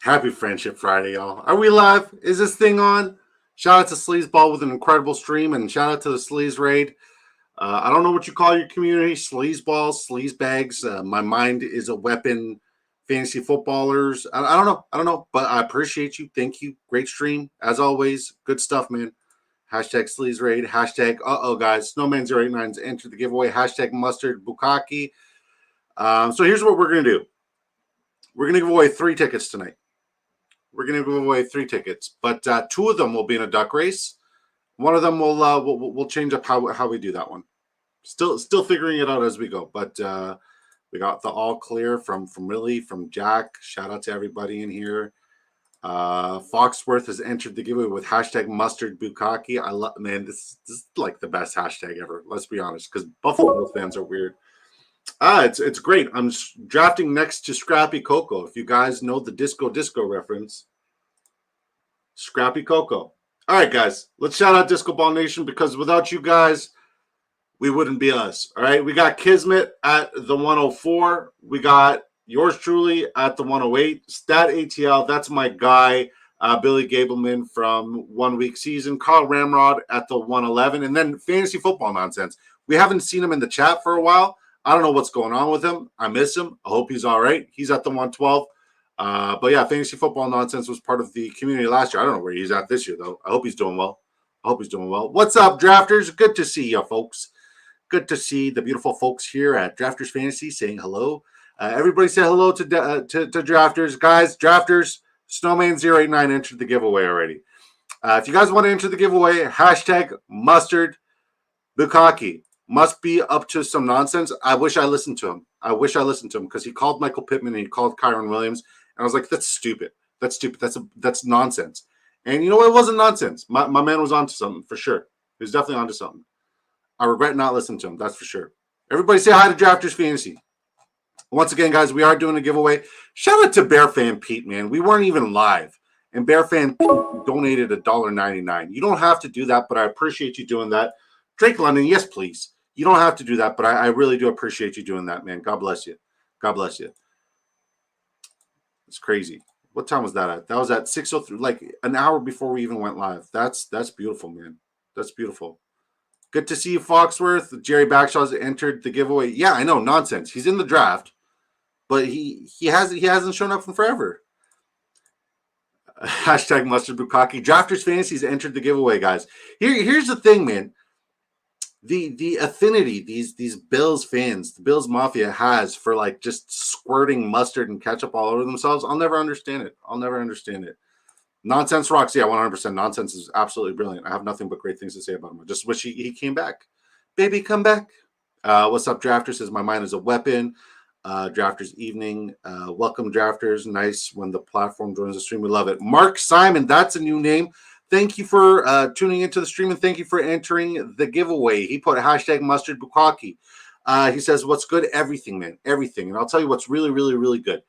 Happy Friendship Friday, y'all. Are we live? Is this thing on? Shout out to Sleazeball with an incredible stream, and shout out to the Sleaze Raid. I don't know what you call your community, sleazeballs, sleazebags. My mind is a weapon. Fantasy footballers. I don't know, but I appreciate you. Thank you. Great stream as always. Good stuff, man. Hashtag Sleaze Raid. Hashtag guys. Snowman089's entered the giveaway. Hashtag Mustard Bukaki. So here's what we're gonna do. We're gonna give away 3 tickets tonight. We're gonna give away 3 tickets, but 2 of them will be in a duck race. One of them we'll change up how we do that one. Still figuring it out as we go, but we got the all clear from Lily, from Jack. Shout out to everybody in here. Foxworth has entered the giveaway with hashtag Mustard Bukaki. I love, man, this is like the best hashtag ever. Let's be honest, because Buffalo Bills fans are weird. It's great. I'm drafting next to Scrappy Coco. If you guys know the disco reference, Scrappy Coco. All right, guys, let's shout out Disco Ball Nation, because without you guys, we wouldn't be us. All right, we got Kismet at the 104. We got yours truly at the 108. Stat ATL, that's my guy, Billy Gableman from 1 Week Season. Carl Ramrod at the 111. And then Fantasy Football Nonsense. We haven't seen him in the chat for a while. I don't know what's going on with him. I miss him. I hope he's all right. He's at the 112. But yeah, Fantasy Football Nonsense was part of the community last year. I don't know where he's at this year, though. I hope he's doing well. What's up, drafters? Good to see you, folks. Good to see the beautiful folks here at Drafters Fantasy saying hello. Everybody say hello to drafters. Guys, drafters, Snowman089 entered the giveaway already. If you guys want to enter the giveaway, hashtag Mustard Bukaki. Must be up to some nonsense. I wish I listened to him. Because he called Michael Pittman and he called Kyron Williams. And I was like, that's stupid. That's nonsense. And you know what? It wasn't nonsense. My man was onto something for sure. He was definitely onto something. I regret not listening to him. That's for sure. Everybody say hi to Drafters Fantasy. Once again, guys, we are doing a giveaway. Shout out to Bear Fan Pete, man. We weren't even live. And Bear Fan Pete donated $1.99. You don't have to do that, but I appreciate you doing that. Drake London, yes, please. You don't have to do that, but I really do appreciate you doing that, man. God bless you. God bless you. It's crazy. What time was that at? That was at 6:03, like an hour before we even went live. That's beautiful, man. That's beautiful. Good to see you, Foxworth. Jerry Backshaw's entered the giveaway. Yeah, I know, nonsense. He's in the draft, but he hasn't shown up in forever. Hashtag Mustard Bukaki. Drafters Fantasies entered the giveaway, guys. Here's the thing, man. The affinity these Bills fans, the Bills Mafia has for like just squirting mustard and ketchup all over themselves, I'll never understand it. Nonsense rocks. Yeah, 100%. Nonsense is absolutely brilliant. I have nothing but great things to say about him. I just wish he came back. Baby, come back. What's up, Drafters? Says my mind is a weapon. Drafters evening. Welcome, Drafters. Nice when the platform joins the stream. We love it. Mark Simon, that's a new name. Thank you for tuning into the stream, and thank you for entering the giveaway. He put hashtag Mustard Bukaki. He says, what's good? Everything, man. Everything. And I'll tell you what's really, really, really good.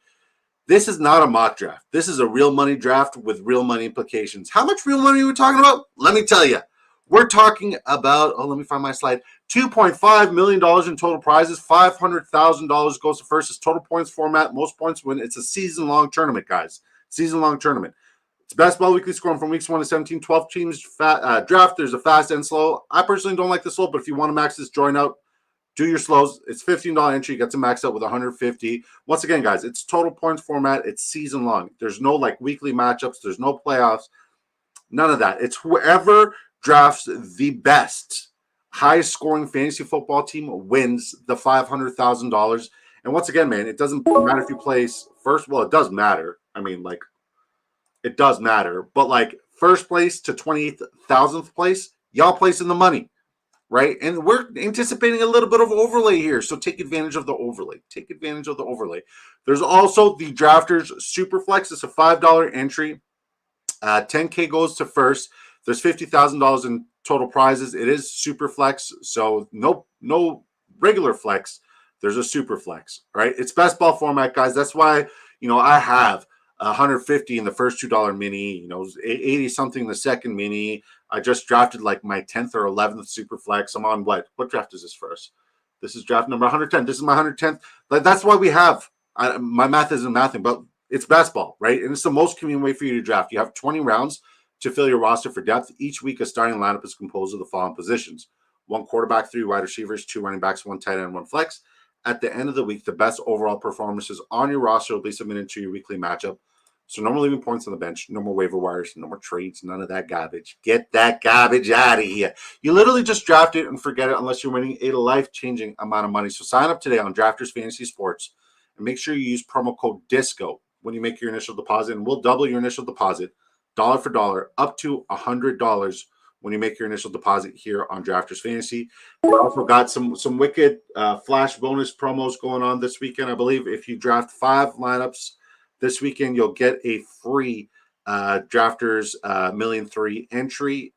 This is not a mock draft. This is a real money draft with real money implications. How much real money are we talking about? Let me tell you. We're talking about, let me find my slide, $2.5 million in total prizes. $500,000 goes to first. It's total points format. Most points win. It's a season-long tournament, guys. Season-long tournament. It's best ball weekly scoring from weeks 1 to 17. 12 teams draft. There's a fast and slow. I personally don't like the slow, but if you want to max this, join out. Do your slows. It's $15 entry. You get to max out with 150. Once again, guys, it's total points format. It's season long. There's no like weekly matchups. There's no playoffs. None of that. It's whoever drafts the best, highest scoring fantasy football team wins the $500,000. And once again, man, it doesn't matter if you place first. Well, it does matter. I mean, like, it does matter. But like first place to 28,000th place, y'all placing the money. Right? And we're anticipating a little bit of overlay here. So take advantage of the overlay. There's also the Drafters Superflex. It's a $5 entry. 10K goes to first. There's $50,000 in total prizes. It is Superflex. So no regular flex. There's a Superflex. Right? It's best ball format, guys. That's why, I have 150 in the first $2 mini, 80 something in the second mini. I just drafted like my 10th or 11th super flex. I'm on what draft is this for us? This is draft number 110. This is my 110th. That's why we have, my math isn't mathing, but it's basketball, right? And it's the most convenient way for you to draft. You have 20 rounds to fill your roster for depth. Each week, a starting lineup is composed of the following positions: 1 quarterback, 3 wide receivers, 2 running backs, 1 tight end, 1 flex. At the end of the week, the best overall performances on your roster will be submitted to your weekly matchup. So no more leaving points on the bench, no more waiver wires, no more trades, none of that garbage. Get that garbage out of here. You literally just draft it and forget it unless you're winning a life-changing amount of money. So sign up today on Drafters Fantasy Sports and make sure you use promo code DISCO when you make your initial deposit, and we'll double your initial deposit dollar for dollar up to $100 when you make your initial deposit here on Drafters Fantasy. We also got some wicked flash bonus promos going on this weekend. I believe if you draft 5 lineups this weekend, you'll get a free Drafters $1,000,003 entry.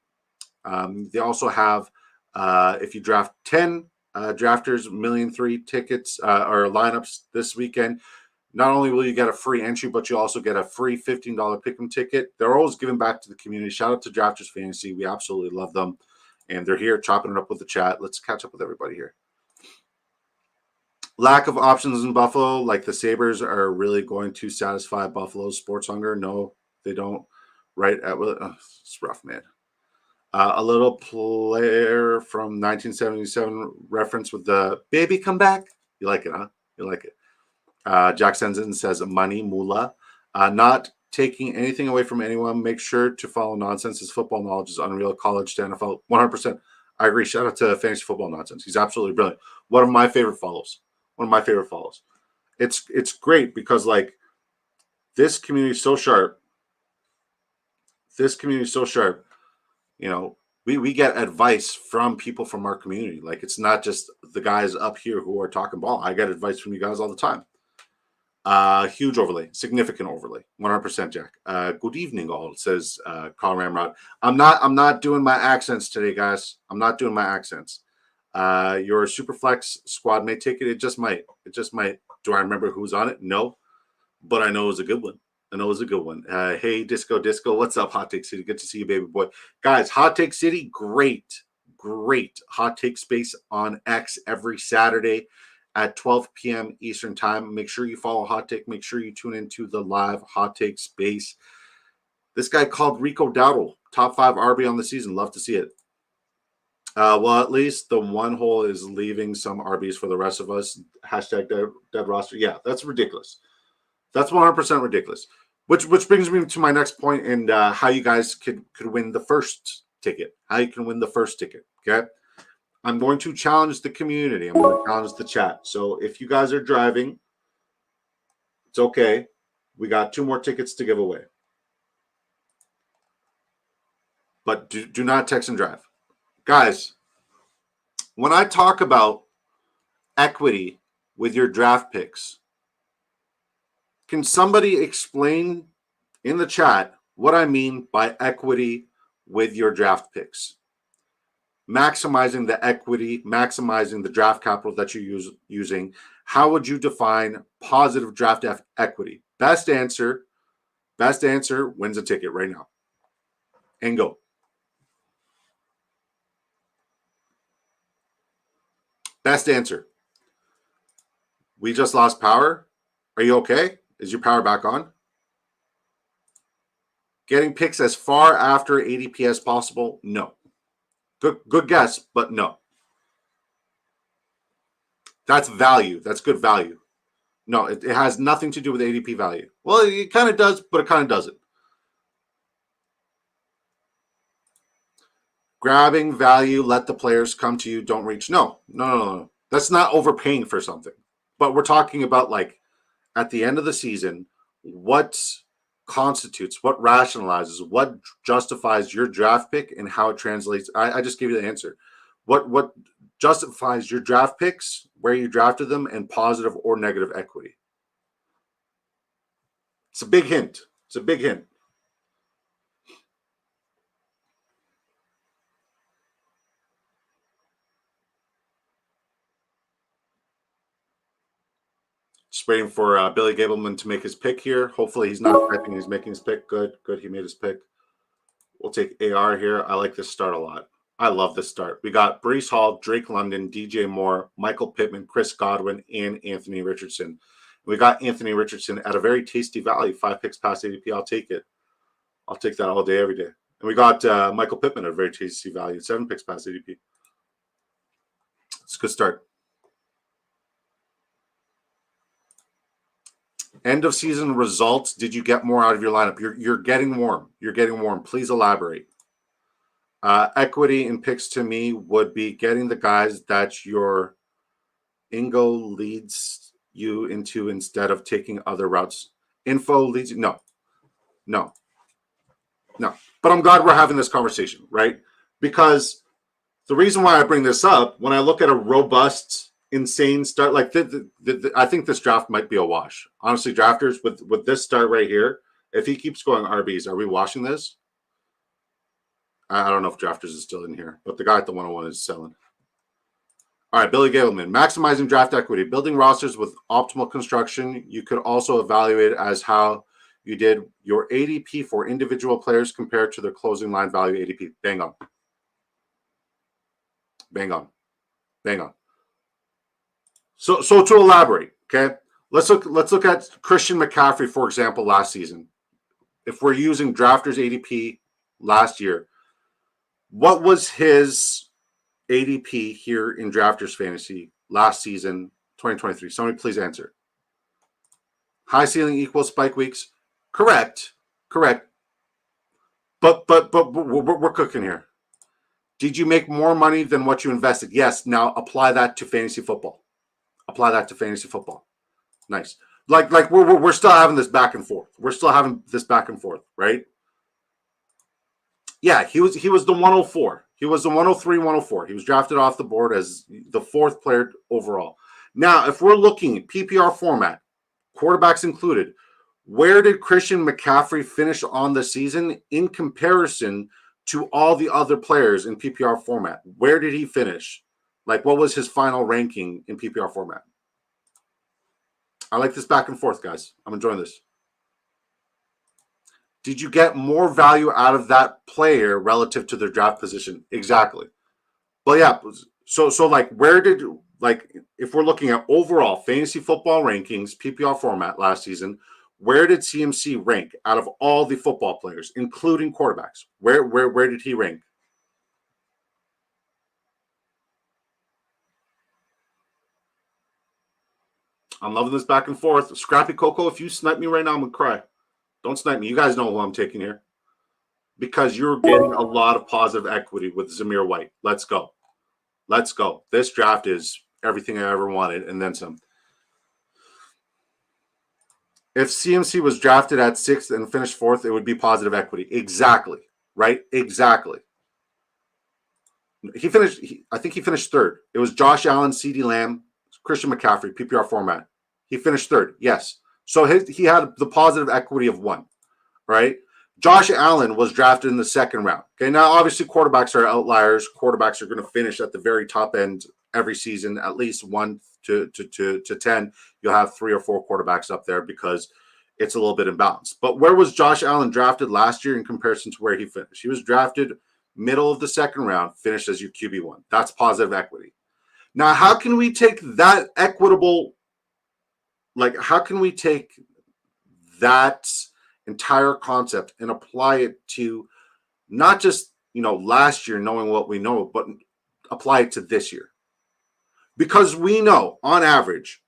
They also have, if you draft 10 Drafters $1,000,003 tickets or lineups this weekend, not only will you get a free entry, but you also get a free $15 pick'em ticket. They're always giving back to the community. Shout out to Drafters Fantasy. We absolutely love them. And they're here chopping it up with the chat. Let's catch up with everybody here. Lack of options in Buffalo, like the Sabres, are really going to satisfy Buffalo's sports hunger? No, they don't. Right at it's rough, man. A little player from 1977 reference with the baby come back. You like it, huh? You like it. Jack Senzen says money, moolah. Not taking anything away from anyone. Make sure to follow nonsense. His football knowledge is unreal. College to NFL, 100%. I agree. Shout out to Fantasy Football Nonsense. He's absolutely brilliant. One of my favorite follows. It's great because, like, this community is so sharp. You know, we get advice from people from our community. Like, it's not just the guys up here who are talking ball. I get advice from you guys all the time. Huge overlay, significant overlay, 100%, Jack. Good evening, all, says Carl Ramrod. I'm not doing my accents today, guys. I'm not doing my accents. Your Superflex squad may take it. It just might. Do I remember who's on it? No, but I know it was a good one. Hey, Disco, what's up, Hot Take City? Good to see you, baby boy. Guys, Hot Take City, great Hot Take space on X every Saturday at 12 p.m. Eastern time. Make sure you follow Hot Take. Make sure you tune into the live Hot Take space. This guy called Rico Dowdle, top 5 RB on the season. Love to see it. Well, at least the one hole is leaving some RBs for the rest of us. Hashtag dead roster. Yeah, that's ridiculous. That's 100% ridiculous. Which brings me to my next point and how you guys could win the first ticket. How you can win the first ticket. Okay. I'm going to challenge the community. I'm going to challenge the chat. So if you guys are driving, it's okay. We got 2 more tickets to give away. But do not text and drive. Guys, when I talk about equity with your draft picks, can somebody explain in the chat what I mean by equity with your draft picks? Maximizing the equity, maximizing the draft capital that you're using. How would you define positive draft equity? Best answer wins a ticket right now. And go. Best answer. We just lost power. Are you okay? Is your power back on? Getting picks as far after ADP as possible? No. Good guess, but no. That's value. That's good value. No, it has nothing to do with ADP value. Well, it kind of does, but it kind of doesn't. Grabbing value, let the players come to you, don't reach. No. That's not overpaying for something. But we're talking about, like, at the end of the season, what constitutes, what rationalizes, what justifies your draft pick and how it translates. I just gave you the answer. What justifies your draft picks, where you drafted them, and positive or negative equity. It's a big hint. Just waiting for Billy Gableman to make his pick here. Hopefully he's not typing. He's making his pick. Good. He made his pick. We'll take AR here. I like this start a lot. I love this start. We got Breece Hall, Drake London, DJ Moore, Michael Pittman, Chris Godwin, and Anthony Richardson. We got Anthony Richardson at a very tasty value, 5 picks past ADP. I'll take it. I'll take that all day, every day. And we got Michael Pittman at a very tasty value, 7 picks past ADP. It's a good start. End of season results. Did you get more out of your lineup? You're getting warm. You're getting warm. Please elaborate. Equity in picks to me would be getting the guys that your Ingo leads you into instead of taking other routes. Info leads you. No. But I'm glad we're having this conversation, right? Because the reason why I bring this up, when I look at a robust, insane start, like I think this draft might be a wash. Honestly, drafters, with this start right here, if he keeps going RBs, are we washing this? I don't know if drafters is still in here, but the guy at the 101 is selling. All right, Billy Gableman, maximizing draft equity, building rosters with optimal construction. You could also evaluate it as how you did your ADP for individual players compared to their closing line value ADP. Bang on. Bang on. Bang on. So to elaborate, okay, let's look at Christian McCaffrey, for example, last season. If we're using drafters ADP last year, what was his ADP here in drafters fantasy last season, 2023? Somebody please answer. High ceiling equals spike weeks. Correct. But we're cooking here. Did you make more money than what you invested? Yes. Now apply that to fantasy football. Nice. Like we're still having this back and forth. Right? Yeah, he was the 104. He was the 103, 104. He was drafted off the board as the 4th player overall. Now, if we're looking at PPR format, quarterbacks included, where did Christian McCaffrey finish on the season in comparison to all the other players in PPR format? Where did he finish? Like, what was his final ranking in PPR format? I like this back and forth, guys. I'm enjoying this. Did you get more value out of that player relative to their draft position? Exactly. Well, yeah. So like, where did, like, if we're looking at overall fantasy football rankings, PPR format last season, where did CMC rank out of all the football players, including quarterbacks? Where did he rank? I'm loving this back and forth. Scrappy Coco, if you snipe me right now, I'm going to cry. Don't snipe me. You guys know who I'm taking here. Because you're getting a lot of positive equity with Zamir White. Let's go. This draft is everything I ever wanted and then some. If CMC was drafted at 6th and finished 4th, it would be positive equity. Exactly. Right? Exactly. I think he finished 3rd. It was Josh Allen, CeeDee Lamb, Christian McCaffrey, PPR format. He finished 3rd. Yes. So he had the positive equity of 1, right? Josh Allen was drafted in the 2nd round. Okay, now obviously quarterbacks are outliers. Quarterbacks are going to finish at the very top end every season, at least 1 to 10. You'll have 3 or 4 quarterbacks up there because it's a little bit imbalanced. But where was Josh Allen drafted last year in comparison to where he finished? He was drafted middle of the 2nd round, finished as your QB1. That's positive equity. Now, how can we take that equitable, like, how can we take that entire concept and apply it to not just, last year, knowing what we know, but apply it to this year? Because we know, on average,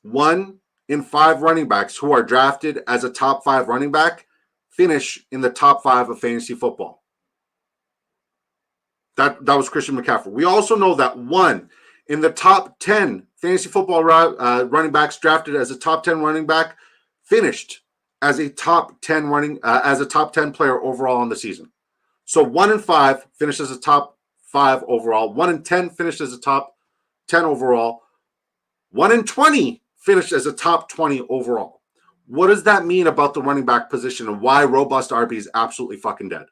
1 in 5 running backs who are drafted as a top 5 running back finish in the top 5 of fantasy football. That was Christian McCaffrey. We also know that 1 in the top 10 fantasy football running backs drafted as a top 10 running back finished as a top 10 player overall on the season. So 1 in 5 finished as a top 5 overall. 1 in 10 finished as a top 10 overall. 1 in 20 finished as a top 20 overall. What does that mean about the running back position and why robust RB is absolutely fucking dead?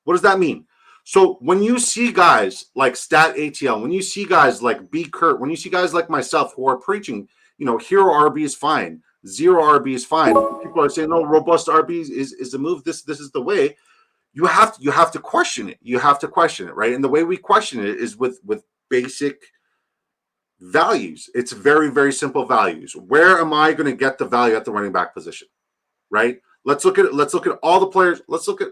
What does that mean? So when you see guys like Stat ATL, when you see guys like B. Kurt, when you see guys like myself who are preaching, hero RB is fine, zero RB is fine. People are saying, no, robust RB is the move. This is the way. you have to question it. You have to question it, right? And the way we question it is with basic values. It's very, very simple values. Where am I going to get the value at the running back position? Right? Let's look at all the players. Let's look at,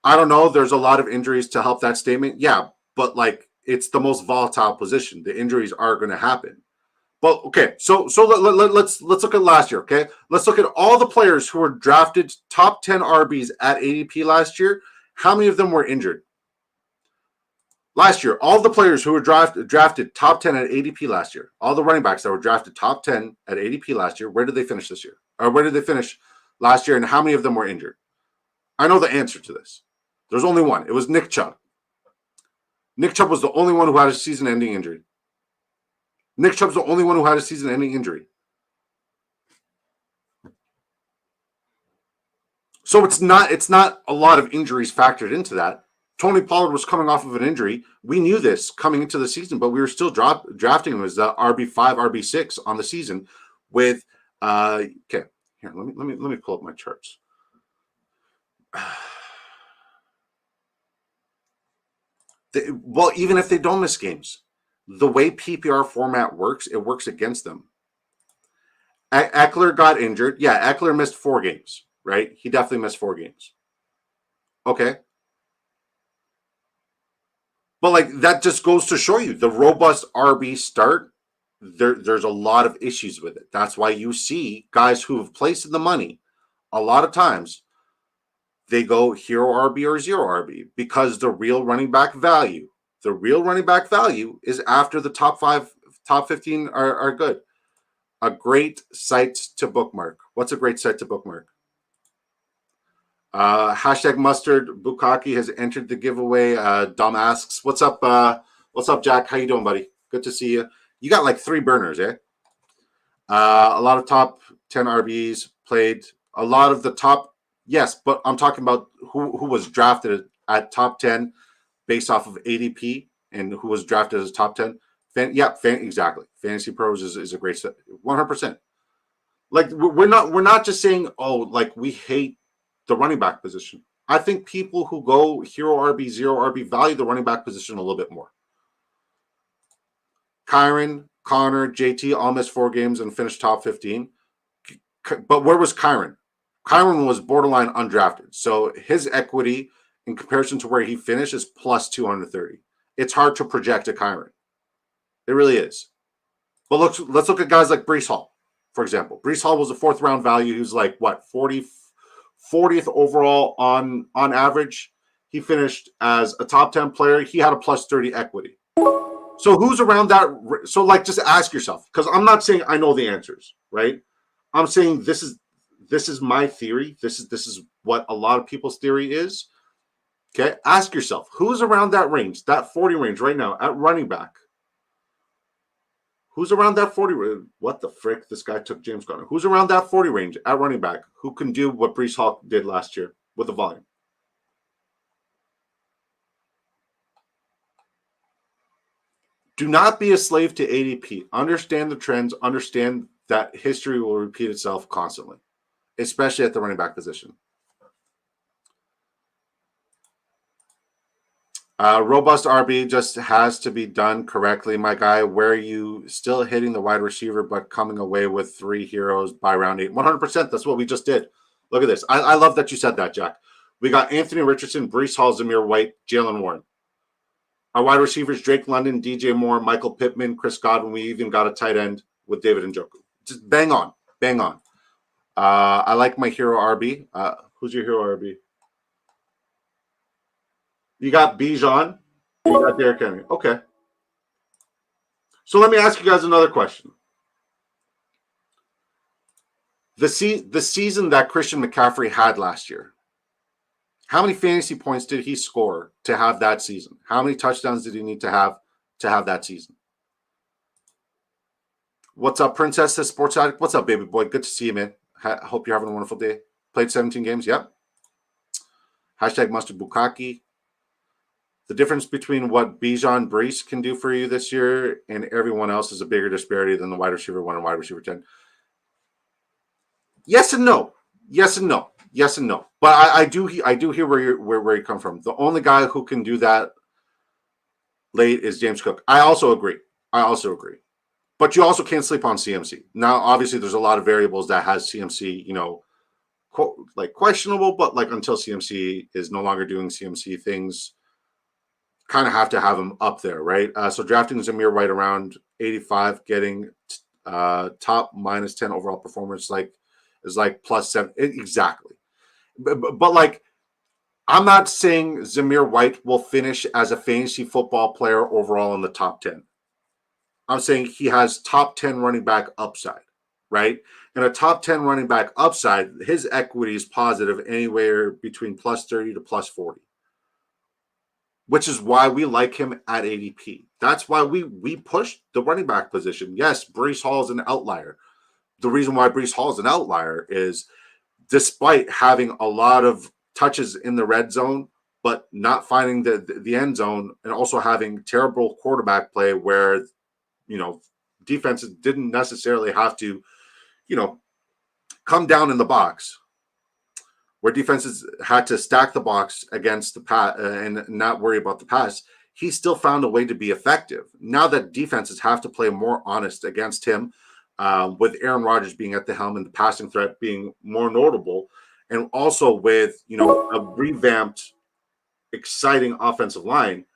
I don't know, there's a lot of injuries to help that statement. Yeah, but like it's the most volatile position. The injuries are going to happen. But okay, so let's look at last year. Okay, let's look at all the players who were drafted top 10 RBs at ADP last year. How many of them were injured? Last year, all the players who were drafted top 10 at ADP last year, all the running backs that were drafted top 10 at ADP last year, where did they finish this year? Or where did they finish last year, and how many of them were injured? I know the answer to this. There's only one. It was Nick Chubb. Nick Chubb was the only one who had a season-ending injury. Nick Chubb's the only one who had a season-ending injury. So it's not a lot of injuries factored into that. Tony Pollard was coming off of an injury. We knew this coming into the season, but we were still drafting him as RB5, RB6 on the season with okay. Here, let me pull up my charts. Well, even if they don't miss games, the way PPR format works, it works against them. Eckler got injured. Yeah, Eckler missed 4 games, right? He definitely missed 4 games. Okay. But like that just goes to show you the robust RB start. There's a lot of issues with it. That's why you see guys who have placed the money a lot of times they go hero RB or zero RB because the real running back value is after the top 5, top 15 are good. A great site to bookmark. What's a great site to bookmark? Hashtag mustard Bukaki has entered the giveaway. Dom asks, what's up, Jack? How you doing, buddy? Good to see you. You got like 3 burners, eh? A lot of top 10 RBs played. A lot of the top, yes, but I'm talking about who was drafted at top 10 based off of ADP and who was drafted as top 10. Exactly. Fantasy Pros is a great set. 100%. Like we're not just saying, oh, like we hate the running back position. I think people who go hero RB, zero RB value the running back position a little bit more. Kyron, Connor, JT all missed 4 games and finished top 15. But where was Kyron? Kyron was borderline undrafted. So his equity in comparison to where he finished is plus 230. It's hard to project a Kyron. It really is. But let's look at guys like Breece Hall, for example. Breece Hall was a 4th round value. He was like, what, 40th overall on average. He finished as a top 10 player. He had a plus 30 equity. So who's around that? So like, just ask yourself, because I'm not saying I know the answers, right? I'm saying this is my theory. This is what a lot of people's theory is. Okay, ask yourself, who's around that range, that 40 range right now at running back? Who's around that 40 range? What the frick? This guy took James Conner. Who's around that 40 range at running back who can do what Breece Hall did last year with the volume? Do not be a slave to ADP. Understand the trends. Understand that history will repeat itself constantly, especially at the running back position. Robust RB just has to be done correctly, my guy. Where are you still hitting the wide receiver, but coming away with 3 heroes by round 8? 100%. That's what we just did. Look at this. I love that you said that, Jack. We got Anthony Richardson, Breece Hall, Zamir White, Jalen Warren. Our wide receivers, Drake London, DJ Moore, Michael Pittman, Chris Godwin. We even got a tight end with David Njoku. Just bang on. Bang on. I like my hero RB. Who's your hero RB? You got Bijan. You got Derrick Henry. Okay. So let me ask you guys another question. The season that Christian McCaffrey had last year, how many fantasy points did he score to have that season? How many touchdowns did he need to have that season? What's up, Princess Sports Addict? What's up, baby boy? Good to see you, man. Hope you're having a wonderful day. Played 17 games. Yep. Hashtag mustard Bukaki. The difference between what Bijan Breece can do for you this year and everyone else is a bigger disparity than the wide receiver 1 and wide receiver 10. Yes and no. Yes and no. Yes and no, but I do hear where you come from. The only guy who can do that late is James Cook. I also agree. I also agree. But you also can't sleep on CMC. Now, obviously, there's a lot of variables that has CMC, like questionable, but like until CMC is no longer doing CMC things, kind of have to have him up there, right? So drafting Zamir White around 85, getting top -10 overall performance, like is like +7 exactly. But like, I'm not saying Zamir White will finish as a fantasy football player overall in the top 10. I'm saying he has top 10 running back upside, right? And a top 10 running back upside, his equity is positive anywhere between +30 to +40, which is why we like him at ADP. That's why we push the running back position. Yes, Breece Hall is an outlier. The reason why Breece Hall is an outlier is despite having a lot of touches in the red zone, but not finding the end zone, and also having terrible quarterback play where defenses didn't necessarily have to, you know, come down in the box, where defenses had to stack the box against the pass and not worry about the pass. He still found a way to be effective. Now that defenses have to play more honest against him, with Aaron Rodgers being at the helm and the passing threat being more notable, and also with a revamped, exciting offensive line,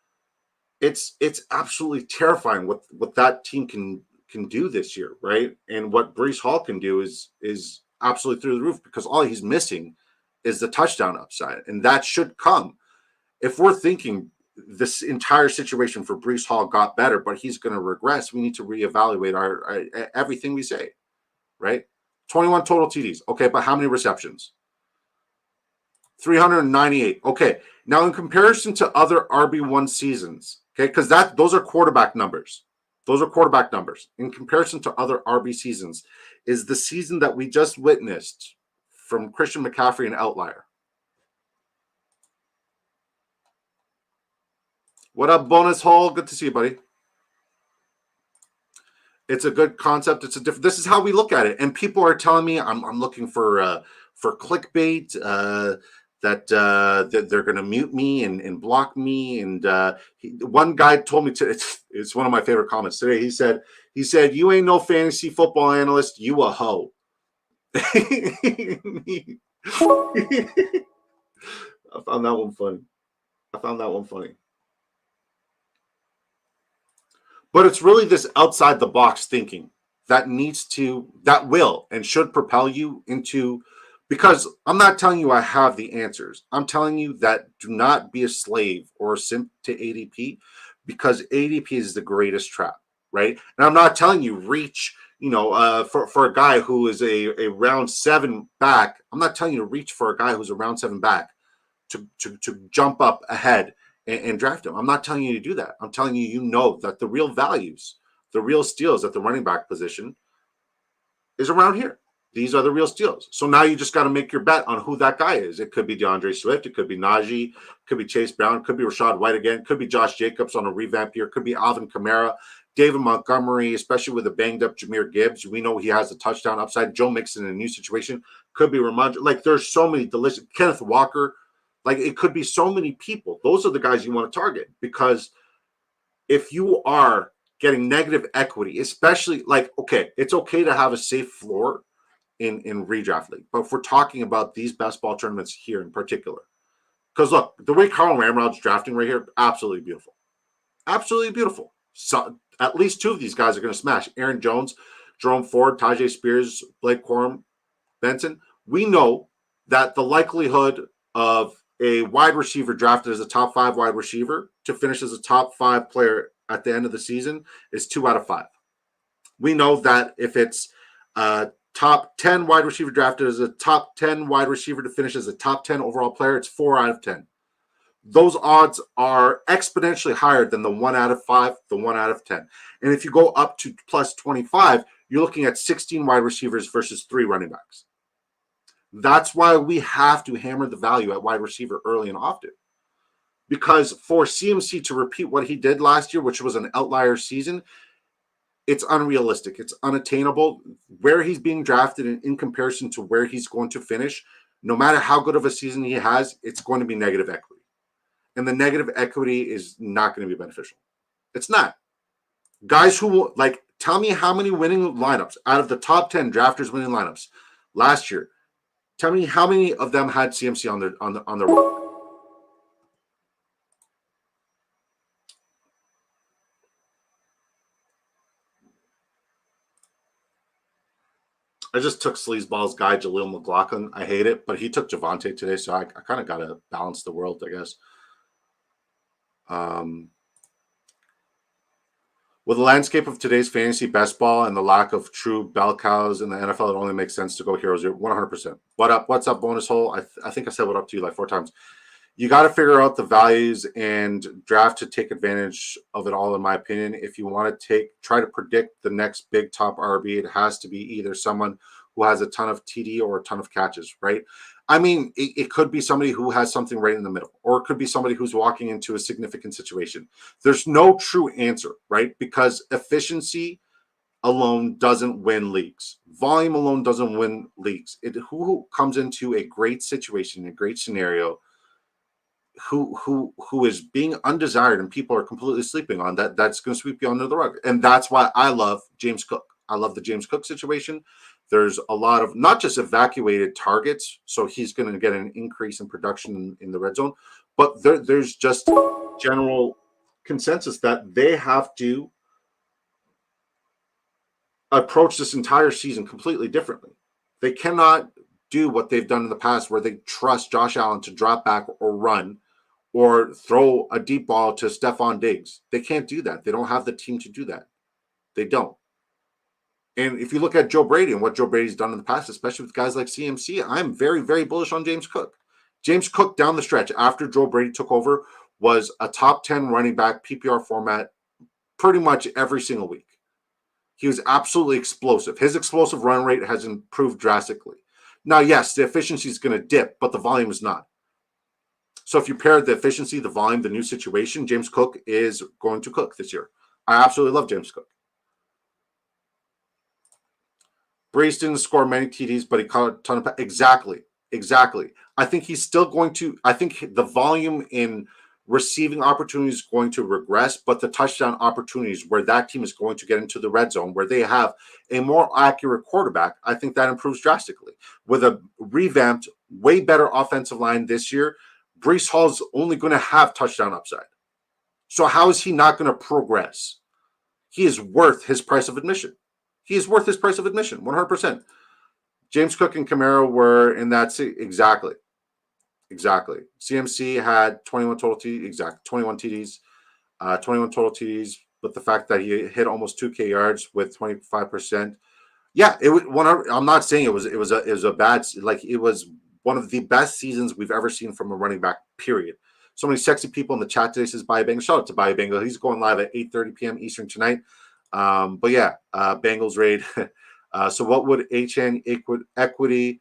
it's absolutely terrifying what that team can do this year, right? And what Breece Hall can do is absolutely through the roof, because all he's missing is the touchdown upside, and that should come. If we're thinking this entire situation for Breece Hall got better, but he's going to regress, we need to reevaluate our everything we say, right? 21 total TDs, okay, but how many receptions? 398. Okay, now in comparison to other RB1 seasons, okay, because those are quarterback numbers. Those are quarterback numbers. In comparison to other RB seasons, is the season that we just witnessed from Christian McCaffrey an outlier? What up, Bonus Hole? Good to see you, buddy. It's a good concept. It's a different. This is how we look at it, and people are telling me I'm looking for clickbait. That they're going to mute me and block me. And one guy told me it's one of my favorite comments today. He said, "You ain't no fantasy football analyst. You a hoe." I found that one funny. But it's really this outside the box thinking that will and should propel you into, because I'm not telling you I have the answers. I'm telling you that do not be a slave or a simp to ADP, because ADP is the greatest trap, right? And I'm not telling you reach, for a guy who is a round 7 back. I'm not telling you to reach for a guy who's a round 7 back to jump up ahead and draft him. I'm not telling you to do that. I'm telling you, that the real values, the real steals at the running back position is around here. These are the real steals. So now you just got to make your bet on who that guy is. It could be DeAndre Swift. It could be Najee. It could be Chase Brown. It could be Rashad White again. It could be Josh Jacobs on a revamp here. It could be Alvin Kamara, David Montgomery, especially with a banged-up Jahmyr Gibbs. We know he has a touchdown upside. Joe Mixon in a new situation. Could be Ramondre. Like, there's so many delicious. Kenneth Walker. Like, it could be so many people. Those are the guys you want to target, because if you are getting negative equity, especially okay, it's okay to have a safe floor in redraft league, but if we're talking about these best ball tournaments here in particular, because look, the way Carl Ramrod's drafting right here, absolutely beautiful. So at least 2 of these guys are going to smash. Aaron Jones, Jerome Ford, Tajay Spears, Blake Corum, Benson. We know that the likelihood of a wide receiver drafted as a top 5 wide receiver to finish as a top 5 player at the end of the season is 2 out of 5. We know that if it's a top 10 wide receiver drafted as a top 10 wide receiver to finish as a top 10 overall player, it's 4 out of 10. Those odds are exponentially higher than the 1 out of 5, the 1 out of 10. And if you go up to plus 25, you're looking at 16 wide receivers versus 3 running backs. That's why we have to hammer the value at wide receiver early and often. Because for CMC to repeat what he did last year, which was an outlier season, it's unrealistic. It's unattainable. Where he's being drafted in comparison to where he's going to finish, no matter how good of a season he has, it's going to be negative equity. And the negative equity is not going to be beneficial. It's not. Guys who will, like, tell me how many winning lineups out of the top 10 drafters winning lineups last year. Tell me how many of them had CMC on their I just took Sleazeball's guy, Jaleel McLaughlin. I hate it, but he took Javonte today, so I kind of got to balance the world, I guess. With the landscape of today's fantasy best ball and the lack of true bell cows in the NFL, it only makes sense to go heroes 100%. What up? What's up, bonus hole? I think I said what up to you like 4 times. You got to figure out the values and draft to take advantage of it all, in my opinion. If you want to try to predict the next big top RB, it has to be either someone who has a ton of TD or a ton of catches, right? I mean, it could be somebody who has something right in the middle, or it could be somebody who's walking into a significant situation. There's no true answer, right? Because efficiency alone doesn't win leagues. Volume alone doesn't win leagues. Who comes into a great situation, a great scenario, who is being undesired and people are completely sleeping on, that's going to sweep you under the rug. And that's why I love James Cook. I love the James Cook situation. There's a lot of not just evacuated targets, so he's going to get an increase in production in the red zone, but there's just general consensus that they have to approach this entire season completely differently. They cannot do what they've done in the past where they trust Josh Allen to drop back or run or throw a deep ball to Stephon Diggs. They can't do that. They don't have the team to do that. They don't. And if you look at Joe Brady and what Joe Brady's done in the past, especially with guys like CMC, I'm very, very bullish on James Cook. James Cook down the stretch after Joe Brady took over was a top 10 running back PPR format pretty much every single week. He was absolutely explosive. His explosive run rate has improved drastically. Now, yes, the efficiency is going to dip, but the volume is not. So if you pair the efficiency, the volume, the new situation, James Cook is going to cook this year. I absolutely love James Cook. Brees didn't score many TDs, but he caught a ton of exactly. I think he's still going to. I think the volume in receiving opportunities is going to regress, but the touchdown opportunities where that team is going to get into the red zone, where they have a more accurate quarterback, I think that improves drastically. With a revamped, way better offensive line this year, Brees Hall's only going to have touchdown upside. So how is he not going to progress? He is worth his price of admission. He is worth his price of admission, 100%. James Cook and Kamara were in that exactly. CMC had 21 total TDs, 21 TDs, 21 total TDs. But the fact that he hit almost 2K yards with 25%, yeah, it was one. I'm not saying it was a bad, like, it was one of the best seasons we've ever seen from a running back. Period. So many sexy people in the chat today says Bye Bengal. Shout out to Bye Bengal. He's going live at 8:30 p.m. Eastern tonight. But yeah, Bengals raid. So what would HN equity?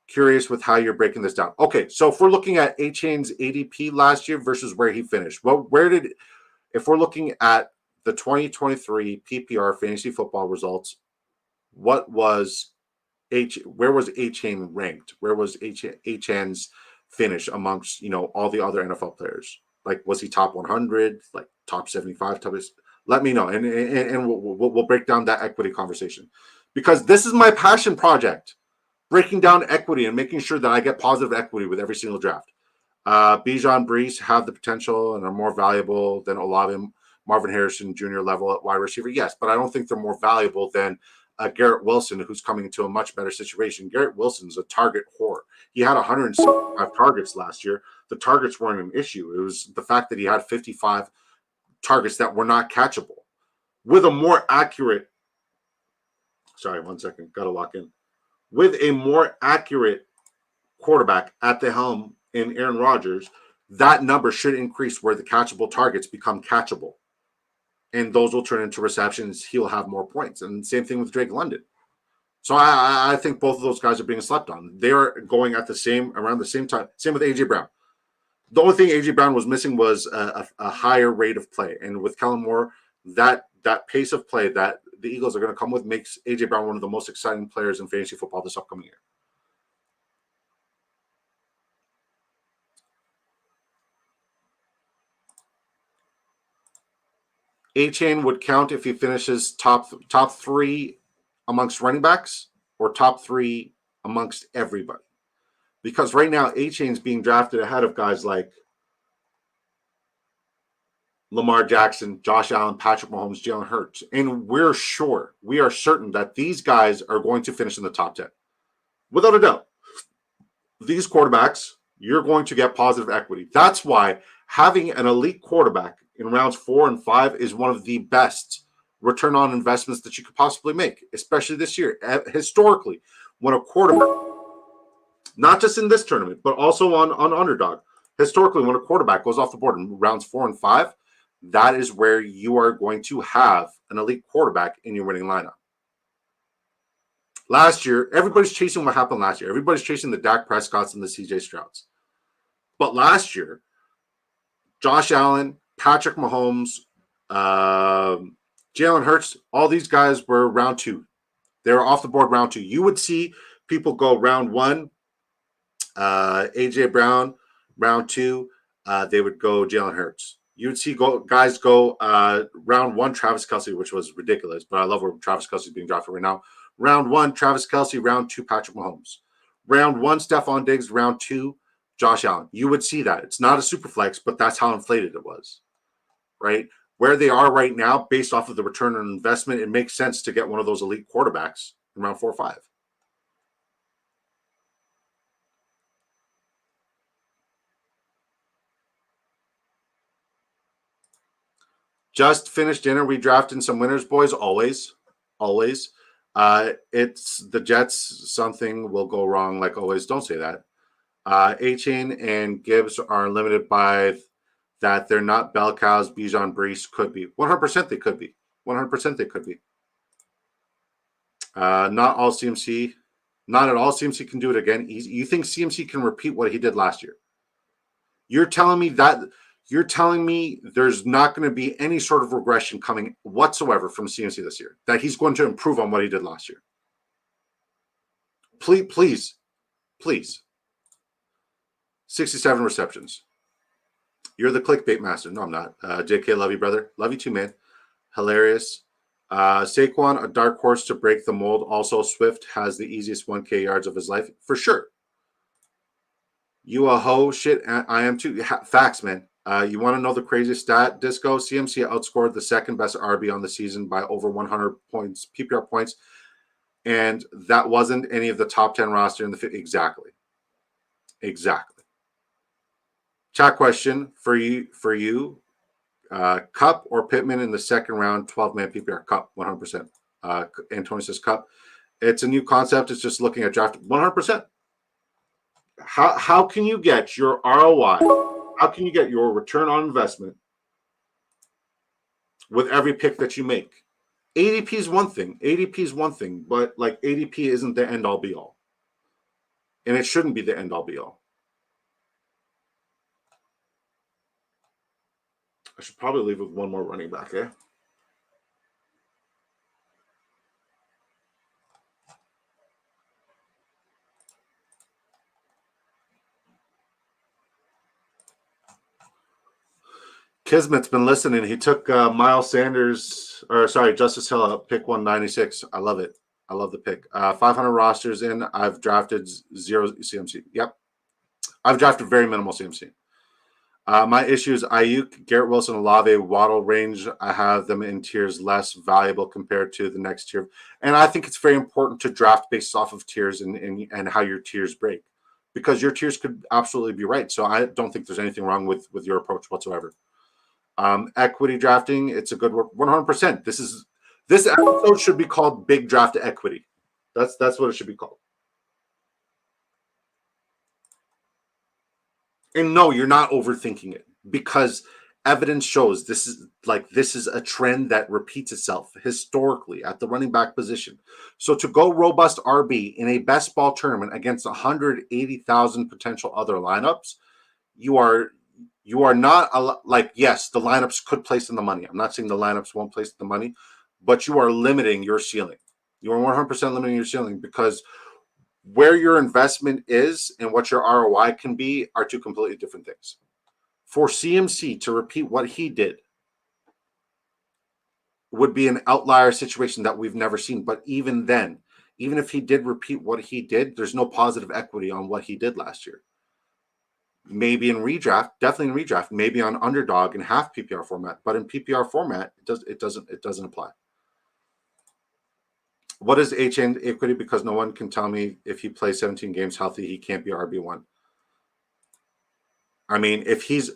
Curious with how you're breaking this down. Okay, so if we're looking at HN's ADP last year versus where he finished, if we're looking at the 2023 PPR fantasy football results, where was HN ranked? Where was HN's finish amongst all the other NFL players? Like, was he top 100, like top 75? Let me know, and we'll break down that equity conversation, because this is my passion project, breaking down equity and making sure that I get positive equity with every single draft. Bijan, Brees have the potential and are more valuable than Olave, Marvin Harrison Jr. level at wide receiver. Yes, but I don't think they're more valuable than Garrett Wilson, who's coming into a much better situation. Garrett Wilson's a target whore. He had 165 targets last year. The targets weren't an issue. It was the fact that he had 55 targets that were not catchable. With a more accurate, sorry, 1 second, got to lock in. With a more accurate quarterback at the helm in Aaron Rodgers, that number should increase where the catchable targets become catchable. And those will turn into receptions. He'll have more points. And same thing with Drake London. So I think both of those guys are being slept on. They're going at around the same time. Same with A.J. Brown. The only thing A.J. Brown was missing was a higher rate of play. And with Kellen Moore, that pace of play that the Eagles are going to come with makes A.J. Brown one of the most exciting players in fantasy football this upcoming year. A-Chain would count if he finishes top 3 amongst running backs or top 3 amongst everybody. Because right now, A-Chain's being drafted ahead of guys like Lamar Jackson, Josh Allen, Patrick Mahomes, Jalen Hurts. And we are certain that these guys are going to finish in the top 10. Without a doubt. These quarterbacks, you're going to get positive equity. That's why having an elite quarterback in rounds 4 and 5 is one of the best return on investments that you could possibly make, especially this year. Historically, when a quarterback, not just in this tournament, but also on Underdog, historically, when a quarterback goes off the board in rounds 4 and 5, that is where you are going to have an elite quarterback in your winning lineup. Last year, everybody's chasing what happened last year. Everybody's chasing the Dak Prescotts and the CJ Strouds. But last year, Josh Allen, Patrick Mahomes, Jalen Hurts, all these guys were round 2. They were off the board round 2. You would see people go round 1, AJ Brown, round 2, they would go Jalen Hurts. You would see guys go round 1, Travis Kelce, which was ridiculous, but I love where Travis Kelce is being drafted right now. Round 1, Travis Kelce. Round 2, Patrick Mahomes. Round 1, Stephon Diggs. Round 2, Josh Allen. You would see that. It's not a super flex, but that's how inflated it was, right? Where they are right now, based off of the return on investment, it makes sense to get one of those elite quarterbacks in round 4 or 5. Just finished dinner. We drafted some winners, boys. Always. It's the Jets. Something will go wrong, like always. Don't say that. A-Chain and Gibbs are limited by that. They're not bell cows. Bijan, Brees could be. 100% they could be. 100% they could be. Not all CMC. Not at all CMC can do it again. You think CMC can repeat what he did last year? You're telling me there's not going to be any sort of regression coming whatsoever from CMC this year, that he's going to improve on what he did last year? Please. 67 receptions. You're the clickbait master. No, I'm not. JK, love you, brother. Love you too, man. Hilarious. Saquon, a dark horse to break the mold. Also, Swift has the easiest 1K yards of his life. For sure. You a hoe? Shit, I am too. Facts, man. You want to know the craziest stat? Disco, CMC outscored the second best RB on the season by over 100 points, PPR points. And that wasn't any of the top 10 roster in the fit. Exactly. Chat question for you. Cup or Pittman in the second round, 12-man PPR? Cup, 100%. Antonio says Cup. It's a new concept. It's just looking at draft, 100%. How can you get your ROI? How can you get your return on investment with every pick that you make? ADP is one thing, but like ADP isn't the end all be all. And it shouldn't be the end all be all. I should probably leave with one more running back, eh? Kismet's been listening. He took Justice Hill at pick 196. I love it. I love the pick. 500 rosters in. I've drafted 0 CMC. Yep. I've drafted very minimal CMC. My issue is Ayuk, Garrett Wilson, Olave, Waddle range. I have them in tiers less valuable compared to the next tier. And I think it's very important to draft based off of tiers and how your tiers break, because your tiers could absolutely be right. So I don't think there's anything wrong with your approach whatsoever. Equity drafting, it's a good work. 100%. This episode should be called Big Draft Equity. That's what it should be called. And no, you're not overthinking it, because evidence shows this is a trend that repeats itself historically at the running back position. So to go robust RB in a best ball tournament against 180,000 potential other lineups, you are not like, yes, the lineups could place in the money. I'm not saying the lineups won't place in the money, but you are limiting your ceiling. You are 100% limiting your ceiling, because where your investment is and what your ROI can be are two completely different things. For CMC to repeat what he did would be an outlier situation that we've never seen. But even then, even if he did repeat what he did, there's no positive equity on what he did last year. Maybe in redraft, definitely in redraft, maybe on underdog in half PPR format, but in PPR format, it doesn't apply. What is HN equity? Because no one can tell me if he plays 17 games healthy, he can't be RB1. I mean, if he's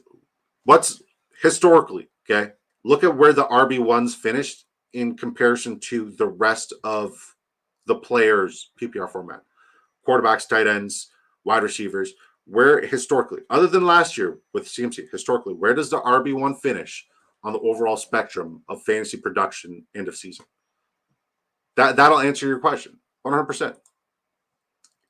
what's historically, okay, look at where the RB1s finished in comparison to the rest of the players' PPR format. Quarterbacks, tight ends, wide receivers, where historically, other than last year with CMC, historically, where does the RB1 finish on the overall spectrum of fantasy production end of season? That'll answer your question 100%.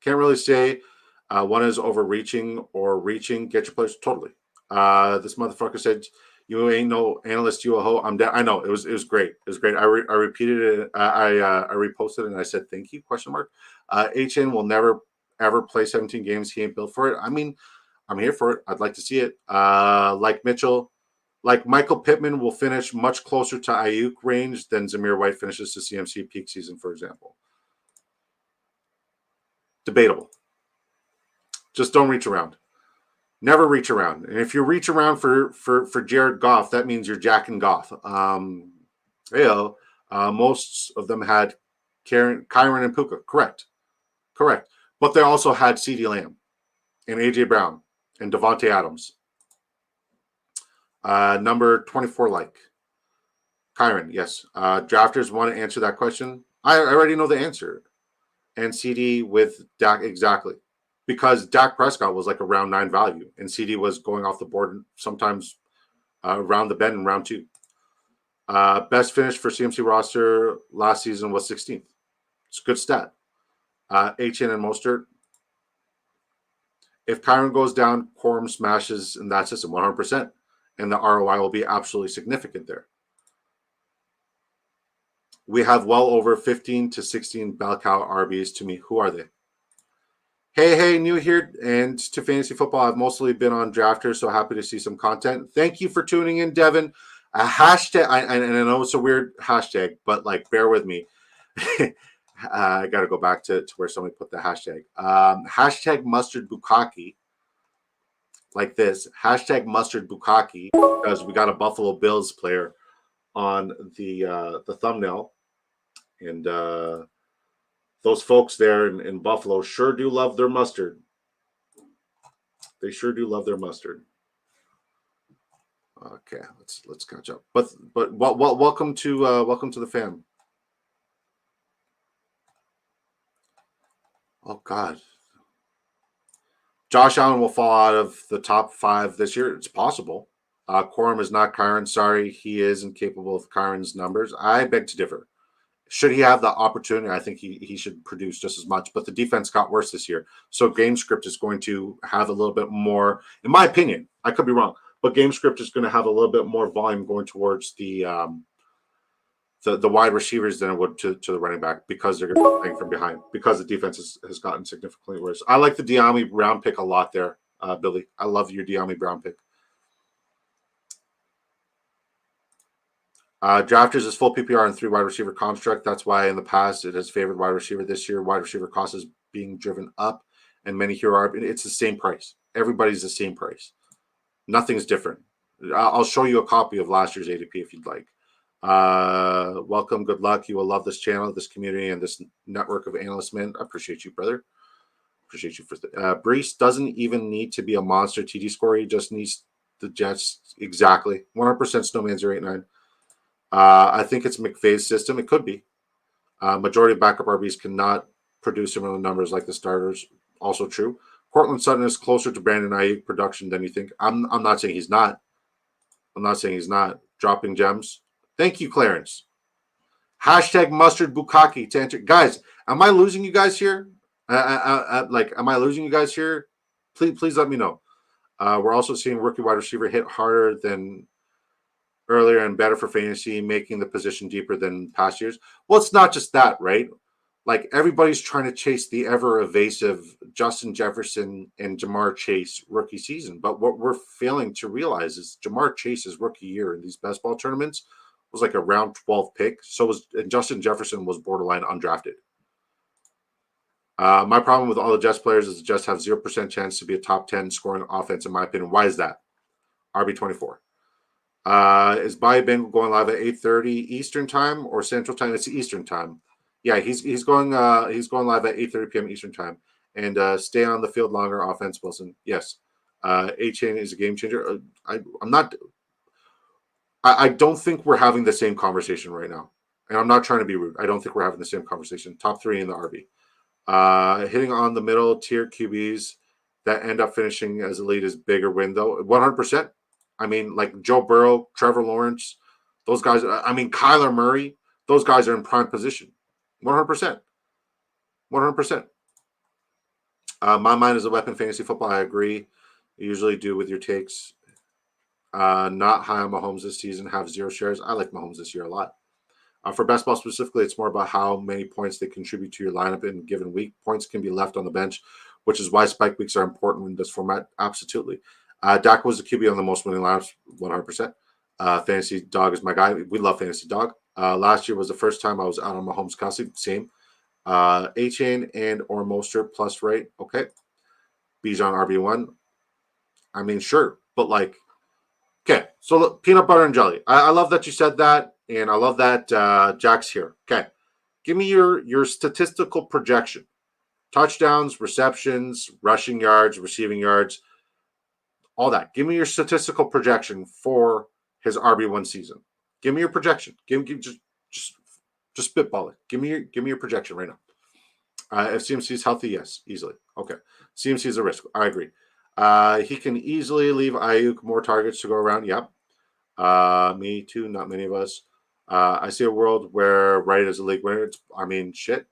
Can't really say one is overreaching or reaching. Get your players totally. This motherfucker said, "You ain't no analyst, you a hoe." I'm dead. I know it was great. It was great. I repeated it. I reposted it and I said thank you? Question mark. HN will never ever play 17 games. He ain't built for it. I mean, I'm here for it. I'd like to see it. Like Mitchell, like Michael Pittman will finish much closer to Ayuk range than Zamir White finishes to CMC peak season, for example. Debatable. Just don't reach around. Never reach around. And if you reach around for Jared Goff, that means you're jacking Goff. Most of them had Kyron and Puka. Correct. But they also had CeeDee Lamb and AJ Brown and Devontae Adams. Number 24, like Kyron, yes. Drafters want to answer that question. I already know the answer. And CD with Dak, exactly. Because Dak Prescott was like a round 9 value, and CD was going off the board sometimes around the bend in round 2. Best finish for CMC roster last season was 16th. It's a good stat. HN and Mostert. If Kyron goes down, Quorum smashes in that system 100%, and the ROI will be absolutely significant there. We have well over 15 to 16 bell cow RBs to me. Who are they? Hey, new here and to Fantasy Football. I've mostly been on Drafters, so happy to see some content. Thank you for tuning in, Devin. A hashtag, and I know it's a weird hashtag, but like, bear with me. I got to go back to where somebody put the hashtag. Hashtag mustard bukkake, like this. Hashtag mustard bukkake, because we got a Buffalo Bills player on the thumbnail, and those folks there in Buffalo sure do love their mustard. They sure do love their mustard. Okay, let's catch up. But welcome to the fam. Oh God, Josh Allen will fall out of the top 5 this year. It's possible. Quorum is not Kyron. Sorry, he is incapable of Kyron's numbers. I beg to differ. Should he have the opportunity, I think he should produce just as much. But the defense got worse this year. So game script is going to have a little bit more, in my opinion, I could be wrong, but game script is going to have a little bit more volume going towards the wide receivers than it would to the running back, because they're going to be playing from behind, because the defense has gotten significantly worse. I like the Diami Brown pick a lot there, Billy. I love your Diami Brown pick. Drafters is full PPR and 3 wide receiver construct. That's why in the past it has favored wide receiver. This year, wide receiver cost is being driven up, and many here are. It's the same price. Everybody's the same price. Nothing's different. I'll show you a copy of last year's ADP if you'd like. Welcome. Good luck. You will love this channel, this community, and this network of analysts, man. I appreciate you, brother. Appreciate you for Brees doesn't even need to be a monster TD score. He just needs the Jets. Exactly. 100% Snowman 089. I think it's McVay's system. It could be. Majority of backup RBs cannot produce similar numbers like the starters. Also true. Cortland Sutton is closer to Brandon Ayuk production than you think. I'm not saying he's not. I'm not saying he's not. Dropping gems. Thank you, Clarence. Hashtag mustard bukkake to enter. Guys, am I losing you guys here? Am I losing you guys here? Please let me know. We're also seeing rookie wide receiver hit harder than earlier and better for fantasy, making the position deeper than past years. Well, it's not just that, right? Like, everybody's trying to chase the ever evasive Justin Jefferson and Jamar Chase rookie season. But what we're failing to realize is Jamar Chase's rookie year in these best ball tournaments was like a round 12 pick. And Justin Jefferson was borderline undrafted. My problem with all the Jets players is the Jets have 0% chance to be a top 10 scoring offense, in my opinion. Why is that? RB24. Is Bobby Bengal going live at 8:30 Eastern time or Central time? It's Eastern time. Yeah, he's going live at 8:30 p.m. Eastern time. And stay on the field longer, offense, Wilson. Yes. A-Chain is a game changer. I don't think we're having the same conversation right now. And I'm not trying to be rude. I don't think we're having the same conversation. Top 3 in the RB. Hitting on the middle tier QBs that end up finishing as elite is bigger win, though. 100%. I mean, like Joe Burrow, Trevor Lawrence, those guys. I mean, Kyler Murray, those guys are in prime position. 100%. 100%. My mind is a weapon, fantasy football. I agree. You usually do with your takes. Not high on Mahomes this season. Have 0 shares. I like Mahomes this year a lot. For best ball specifically, it's more about how many points they contribute to your lineup in a given week. Points can be left on the bench, which is why spike weeks are important in this format. Absolutely. Dak was the QB on the most winning lineups, 100%. Fantasy Dog is my guy. We love Fantasy Dog. Last year was the first time I was out on Mahomes Kelsey. Same. A-Chain and or Mostert plus rate. Okay. Bijan RB1. I mean, sure. But like, okay. So look, peanut butter and jelly. I love that you said that. And I love that Jack's here. Okay. Give me your statistical projection. Touchdowns, receptions, rushing yards, receiving yards, all that. Give me your statistical projection for his RB1 season. Give me your projection. Give just spitball it. Give me your projection right now. If CMC is healthy, yes, easily. Okay. CMC is a risk. I agree. He can easily leave Ayuk more targets to go around. Yep. Me too. Not many of us. I see a world where Wright is a league winner. Shit.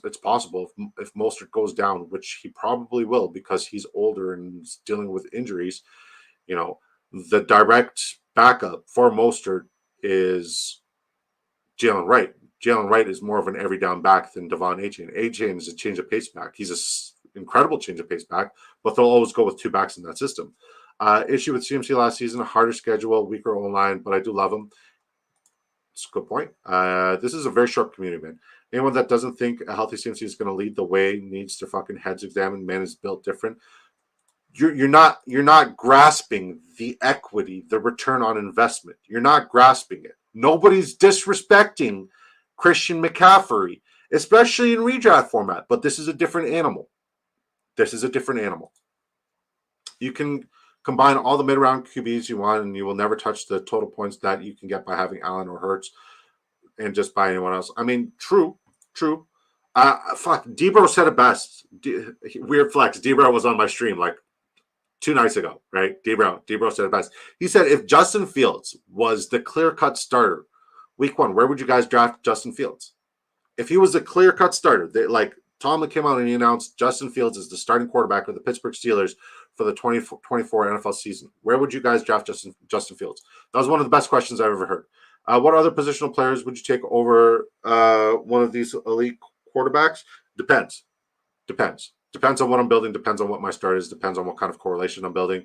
It's possible if Mostert goes down, which he probably will because he's older and dealing with injuries. You know, the direct backup for Mostert is Jalen Wright. Jalen Wright is more of an every down back than Devon A-Chain. A-Chain is a change of pace back. He's an incredible change of pace back, but they'll always go with 2 backs in that system. Issue with CMC last season, a harder schedule, weaker O-line, but I do love him. It's a good point. This is a very sharp community, man. Anyone that doesn't think a healthy CMC is going to lead the way needs their fucking heads examined. Man is built different. You're not grasping the equity, the return on investment. You're not grasping it. Nobody's disrespecting Christian McCaffrey, especially in redraft format. But this is a different animal. You can combine all the mid-round QBs you want, and you will never touch the total points that you can get by having Allen or Hurts and just by anyone else. I mean, true. Debro said it best. Weird flex. Debro was on my stream like 2 nights ago, right? Debro said it best. He said if Justin Fields was the clear-cut starter week 1, where would you guys draft Justin Fields? If he was the clear-cut starter, Tomlin came out and he announced Justin Fields is the starting quarterback of the Pittsburgh Steelers for the 2024 NFL season. Where would you guys draft Justin Fields? That was one of the best questions I've ever heard. What other positional players would you take over one of these elite quarterbacks? Depends on what I'm building. Depends on what my start is. Depends on what kind of correlation I'm building.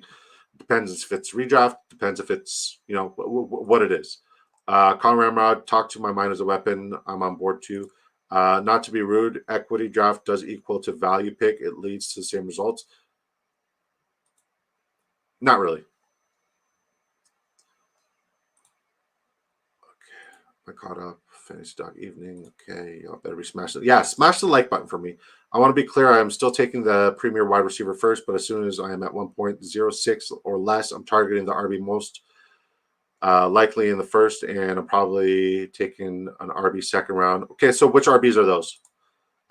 Depends if it's redraft. Depends if it's, what it is. Colin Ramrod, talk to my mind as a weapon. I'm on board too. Not to be rude, equity draft does equal to value pick. It leads to the same results. Not really. I caught up. Fantasy Dog evening. Okay, y'all better be smashing it. Yeah, smash the like button for me. I want to be clear. I am still taking the premier wide receiver first, but as soon as I am at 1.06 or less, I'm targeting the RB most likely in the first, and I'm probably taking an RB second round. Okay, so which RBs are those?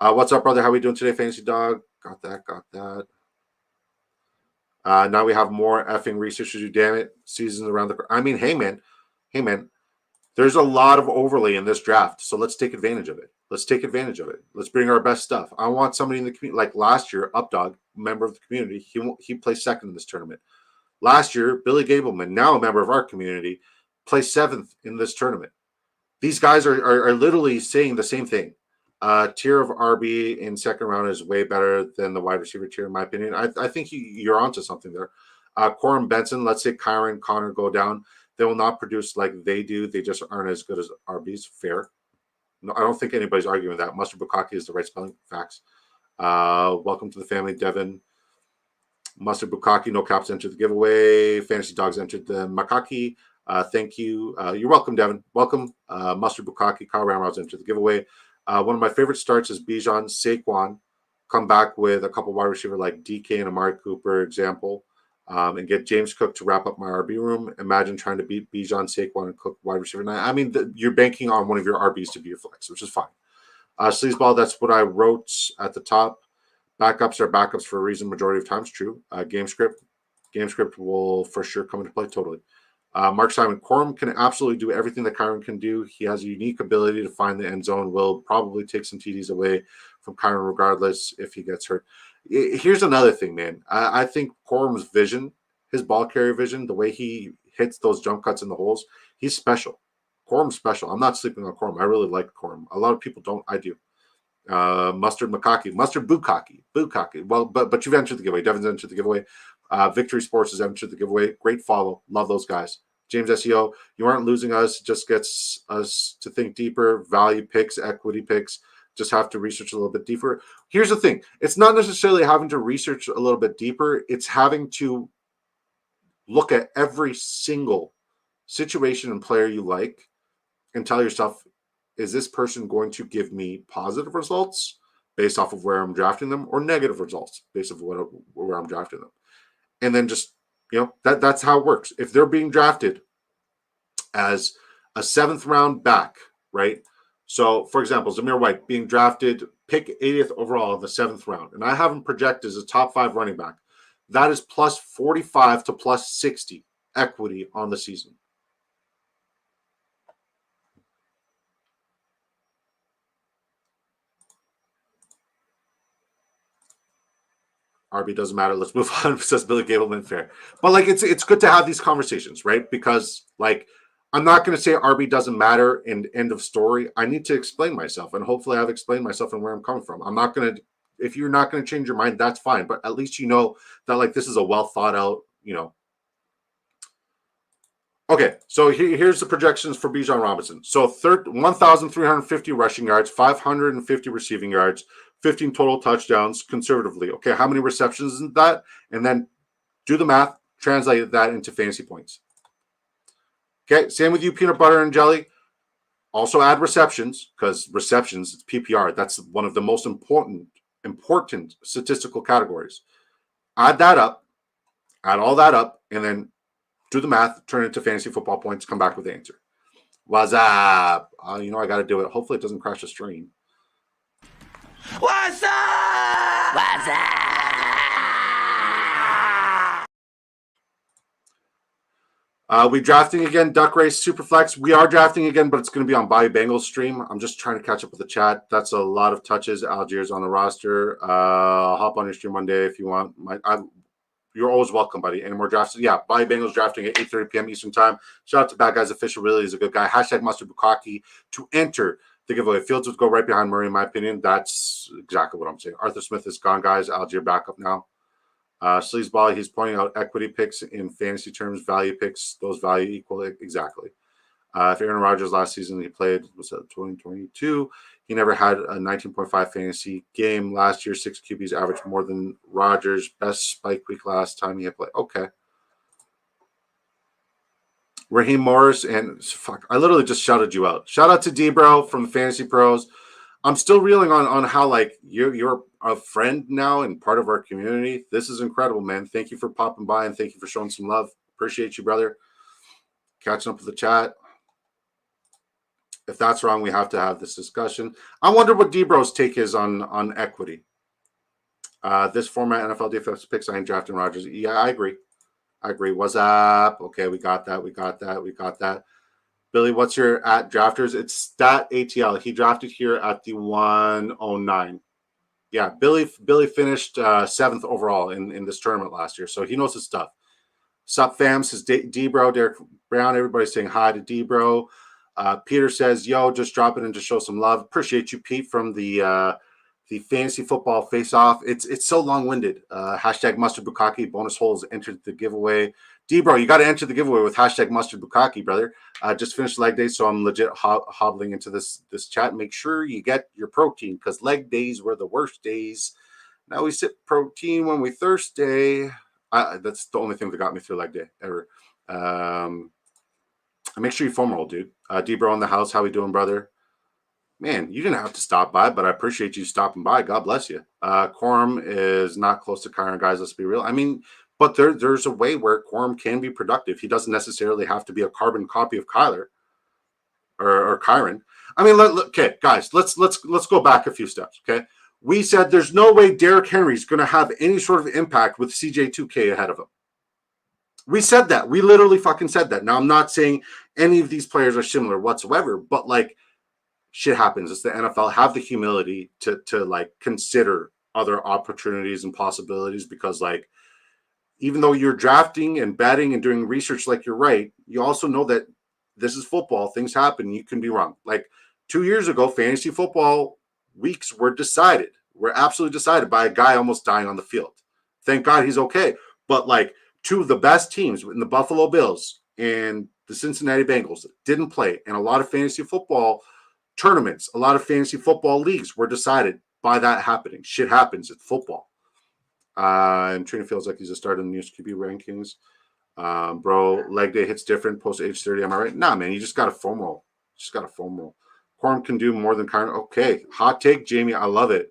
What's up, brother? How we doing today, Fantasy Dog? Got that. Now we have more effing research to do. Damn it, seasons around the. I mean, hey man. There's a lot of overlay in this draft, so let's take advantage of it. Let's bring our best stuff. I want somebody in the community, like last year, Updog, member of the community, he placed second in this tournament. Last year, Billy Gableman, now a member of our community, placed 7th in this tournament. These guys are literally saying the same thing. Tier of RB in second round is way better than the wide receiver tier, in my opinion. I think you're onto something there. Corum Benson, let's say Kyron Connor go down. They will not produce like they do. They just aren't as good as RBs. Fair. No, I don't think anybody's arguing that. Mustard Bukaki is the right spelling. Facts. Welcome to the family, Devin. Mustard Bukaki, no caps entered the giveaway. Fantasy Dogs entered the Makaki. Thank you. You're welcome, Devin. Welcome. Mustard Bukaki, Kyle Ramrods entered the giveaway. One of my favorite starts is Bijan Saquon. Come back with a couple wide receiver like DK and Amari Cooper, example, and get James Cook to wrap up my RB room. Imagine trying to beat Bijan Saquon and Cook wide receiver 9. I mean, you're banking on one of your RBs to be your flex, which is fine. Sleazeball, that's what I wrote at the top. Backups are backups for a reason. Majority of times, true. Game script will for sure come into play. Totally. Mark Simon Corum can absolutely do everything that Kyron can do. He has a unique ability to find the end zone. Will probably take some TDs away from Kyron regardless if he gets hurt. Here's another thing, man. I think Corum's vision, his ball carrier vision, the way he hits those jump cuts in the holes, he's special. Corum's special. I'm not sleeping on Corum. I really like Corum. A lot of people don't. I do. Mustard Bukaki. Well, but you've entered the giveaway. Devin's entered the giveaway. Victory Sports has entered the giveaway. Great follow. Love those guys. James SEO, you aren't losing us. It just gets us to think deeper. Value picks, equity picks. Just have to research a little bit deeper. Here's the thing. It's not necessarily having to research a little bit deeper. It's having to look at every single situation and player you like and tell yourself, is this person going to give me positive results based off of where I'm drafting them or negative results based off of where I'm drafting them? And then just, that's how it works. If they're being drafted as a 7th round back, right? So, for example, Zamir White being drafted, pick 80th overall in the 7th round, and I have him projected as a top 5 running back. That is plus 45 to plus 60 equity on the season. RB doesn't matter. Let's move on. Says Billy Gableman. Fair, but like it's good to have these conversations, right? Because like I'm not going to say RB doesn't matter and end of story. I need to explain myself, and hopefully I've explained myself and where I'm coming from. I'm not going to. If you're not going to change your mind, that's fine. But at least you know that like this is a well thought out. Okay, so here's the projections for Bijan Robinson. So 1,350 rushing yards, 550 receiving yards, 15 total touchdowns conservatively. Okay, how many receptions is that? And then do the math, translate that into fantasy points. Okay, same with you, peanut butter and jelly. Also add receptions, because receptions, it's PPR. That's one of the most important statistical categories. Add that up, add all that up, and then do the math, turn it into fantasy football points, come back with the answer. What's up? I got to do it. Hopefully it doesn't crash the stream. What's up? What's up? We drafting again, Duck Race Superflex. We are drafting again, but it's going to be on Bayou Bengals stream. I'm just trying to catch up with the chat. That's a lot of touches. Algiers on the roster. I'll hop on your stream one day if you want. You're always welcome, buddy. Any more drafts? Yeah, Bayou Bengals drafting at 8:30 p.m. Eastern time. Shout out to Bad Guys Official. Really is a good guy. Hashtag Mustard Bukaki to enter the giveaway. Fields would go right behind Murray, in my opinion. That's exactly what I'm saying. Arthur Smith is gone, guys. Algier backup now. Sleazeball, he's pointing out equity picks in fantasy terms, value picks. Those value equal exactly. If Aaron Rodgers last season, he played, 2022. He never had a 19.5 fantasy game. Last year, 6 QBs averaged more than Rodgers. Best spike week last time he had played. Okay. Raheem Morris and I literally just shouted you out. Shout out to D-Bro from the Fantasy Pros. I'm still reeling on how like you're a friend now and part of our community. This is incredible, man. Thank you for popping by and thank you for showing some love. Appreciate you, brother. Catching up with the chat. If that's wrong, we have to have this discussion. I wonder what D-Bro's take is on equity. This format, NFL defensive picks, I ain't drafting Rodgers. Yeah, I agree. What's up? Okay, we got that. Billy, what's your at drafters? It's Stat ATL. He drafted here at the 109. Yeah, Billy finished 7th overall in this tournament last year, so he knows his stuff. Sup, fam? Says D-Bro, Derek Brown. Everybody's saying hi to D-Bro. Peter says, yo, just drop it in to show some love. Appreciate you, Pete, from the fantasy football face-off. It's so long-winded. Hashtag Mustard Bukaki bonus holes entered the giveaway. D-Bro, you got to enter the giveaway with hashtag mustard bukkake, brother. Just finished leg day, so I'm legit hobbling into this chat. Make sure you get your protein because leg days were the worst days. Now we sip protein when we thirsty. That's the only thing that got me through leg day ever. Make sure you foam roll, dude. D-Bro in the house. How we doing, brother? Man, you didn't have to stop by, but I appreciate you stopping by. God bless you. Quorum is not close to Kyron, guys. Let's be real. I mean, but there's a way where Quorum can be productive. He doesn't necessarily have to be a carbon copy of Kyler or Kyron. I mean, okay, guys, let's go back a few steps. Okay, we said there's no way Derrick Henry's going to have any sort of impact with CJ2K ahead of him. We said that. We literally fucking said that. Now, I'm not saying any of these players are similar whatsoever, but like, shit happens. It's the NFL. Have the humility to like consider other opportunities and possibilities because like even though you're drafting and betting and doing research like you're right, you also know that this is football. Things happen. You can be wrong. Like 2 years ago, fantasy football weeks were decided. Were absolutely decided by a guy almost dying on the field. Thank God he's okay. But like two of the best teams in the Buffalo Bills and the Cincinnati Bengals didn't play, and a lot of fantasy football tournaments, a lot of fantasy football leagues were decided by that happening. Shit happens in football. And Trina feels like he's a start in the news QB rankings. Bro, leg day hits different post age 30. Am I right? Nah, man, you just got a foam roll. Just got a foam roll. Quorum can do more than kind of okay. Hot take, Jamie. I love it.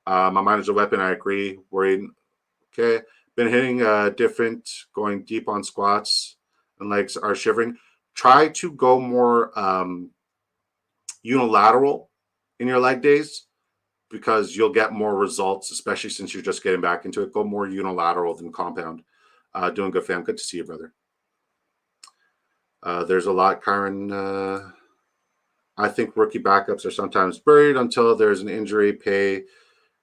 My mind is a weapon. I agree. Worried. Okay. Been hitting different, going deep on squats and legs are shivering. Try to go more unilateral in your leg days because you'll get more results, especially since you're just getting back into it. Go more unilateral than compound. Doing good, fam. Good to see you, brother. There's a lot, Kyron. I think rookie backups are sometimes buried until there's an injury. Pay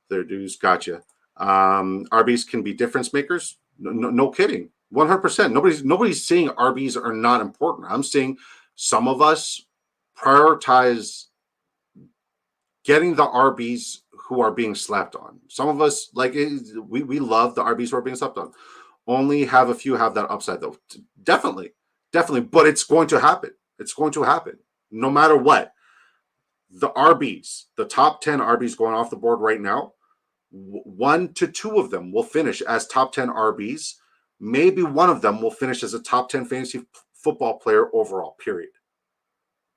their dues. Gotcha. RBs can be difference makers. No kidding. 100%. Nobody's saying RBs are not important. I'm saying some of us prioritize getting the RBs who are being slept on. Some of us, like, we love the RBs who are being slept on. Only have a few have that upside, though. Definitely. But it's going to happen. It's going to happen. No matter what. The RBs, the top 10 RBs going off the board right now, 1 to 2 of them will finish as top 10 RBs. Maybe one of them will finish as a top 10 fantasy football player overall, period.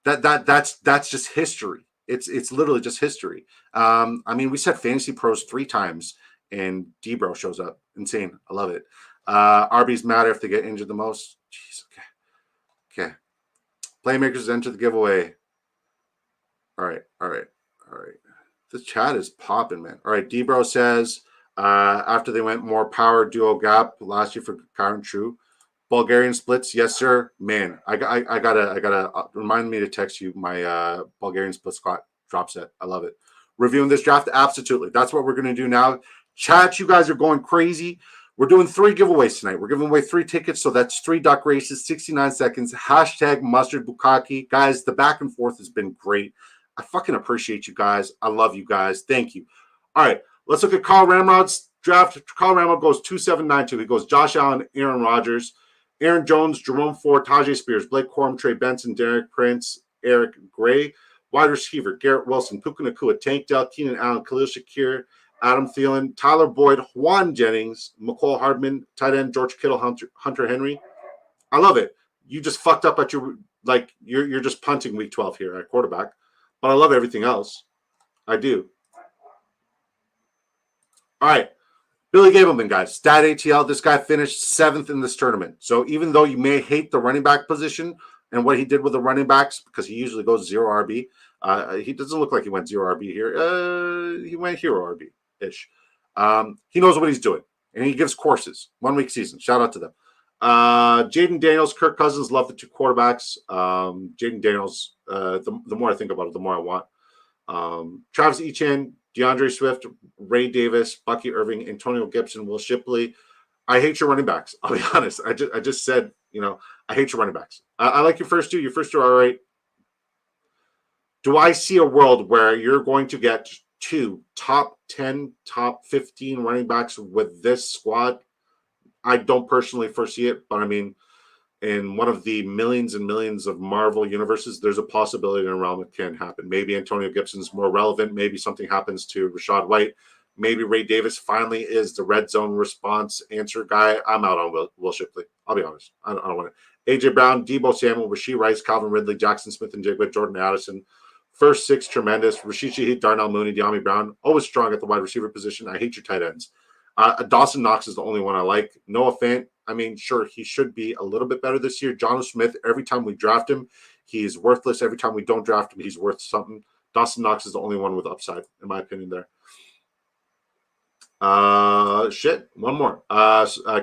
That's just history. It's literally just history. I mean, we said fantasy pros 3 times and D-Bro shows up. Insane. I love it. RBs matter if they get injured the most. Jeez, okay. Playmakers enter the giveaway. All right. This chat is popping, man. All right, D-Bro says, after they went more power duo gap last year for Kyron True, Bulgarian splits, yes, sir. Man, I gotta remind me to text you my Bulgarian split squat drop set. I love it. Reviewing this draft, absolutely. That's what we're gonna do now. Chat, you guys are going crazy. We're doing 3 giveaways tonight. We're giving away 3 tickets, so that's 3 duck races, 69 seconds. Hashtag mustard bukkake. Guys, the back and forth has been great. I fucking appreciate you guys. I love you guys. Thank you. All right, let's look at Kyle Ramrod's draft. Kyle Ramrod goes 2792. He goes Josh Allen, Aaron Rodgers, Aaron Jones, Jerome Ford, Tajay Spears, Blake Corum, Trey Benson, Derek Prince, Eric Gray, wide receiver, Garrett Wilson, Puka Nacua, Tank Dell, Keenan Allen, Khalil Shakir, Adam Thielen, Tyler Boyd, Juan Jennings, McCole Hardman, tight end, George Kittle, Hunter Henry. I love it. You just fucked up at your, like, you're just punting week 12 here at quarterback. But I love everything else. I do. All right. Billy Gableman, guys. Stat ATL. This guy finished 7th in this tournament. So even though you may hate the running back position and what he did with the running backs, because he usually goes 0 RB, he doesn't look like he went 0 RB here. He went hero RB-ish. He knows what he's doing. And he gives courses. 1 week season. Shout out to them. Jaden Daniels, Kirk Cousins, love the 2 quarterbacks. Jaden Daniels, the more I think about it, the more I want. Travis Etienne, DeAndre Swift, Ray Davis, Bucky Irving, Antonio Gibson, Will Shipley. I hate your running backs. I'll be honest. I just said, I hate your running backs. I like your first 2. Your first 2 are all right. Do I see a world where you're going to get 2 top 10, top 15 running backs with this squad? I don't personally foresee it, but I mean, in one of the millions and millions of Marvel universes, there's a possibility in a realm it can happen. Maybe Antonio Gibson's more relevant. Maybe something happens to Rashad White. Maybe Ray Davis finally is the red zone response answer guy. I'm out on Will Shipley. I'll be honest. I don't want it. AJ Brown, Debo Samuel, Rasheed Rice, Calvin Ridley, Jackson Smith and Jigba, Jordan Addison. First six, tremendous. Rashid Shaheed, Darnell Mooney, De'Ami Brown, always strong at the wide receiver position. I hate your tight ends. Dawson Knox is the only one I like. Noah Fant, I mean, sure, he should be a little bit better this year. Jonnu Smith, every time we draft him, he's worthless. Every time we don't draft him, he's worth something. Dawson Knox is the only one with upside, in my opinion, there. One more.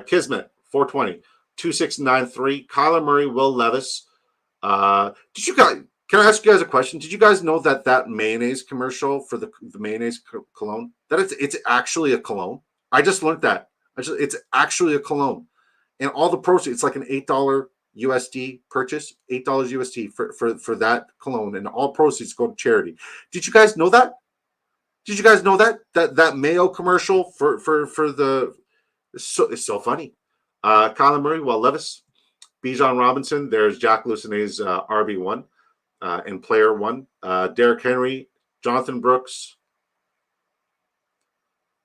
Kismet, 420, 2693. Kyler Murray, Will Levis. Did you guys, can I ask you guys a question? Did you guys know that mayonnaise commercial for the mayonnaise cologne, that it's actually a cologne? I just learned that. It's actually a cologne. And all the proceeds, it's like an $8 USD purchase, $8 USD for that cologne, and all proceeds go to charity. Did you guys know that? Did you guys know that Mayo commercial for the it's so funny. Kyler Murray, Will Levis, Bijan Robinson. There's Jack Lucenay's RB1 and player 1. Derrick Henry, Jonathan Brooks,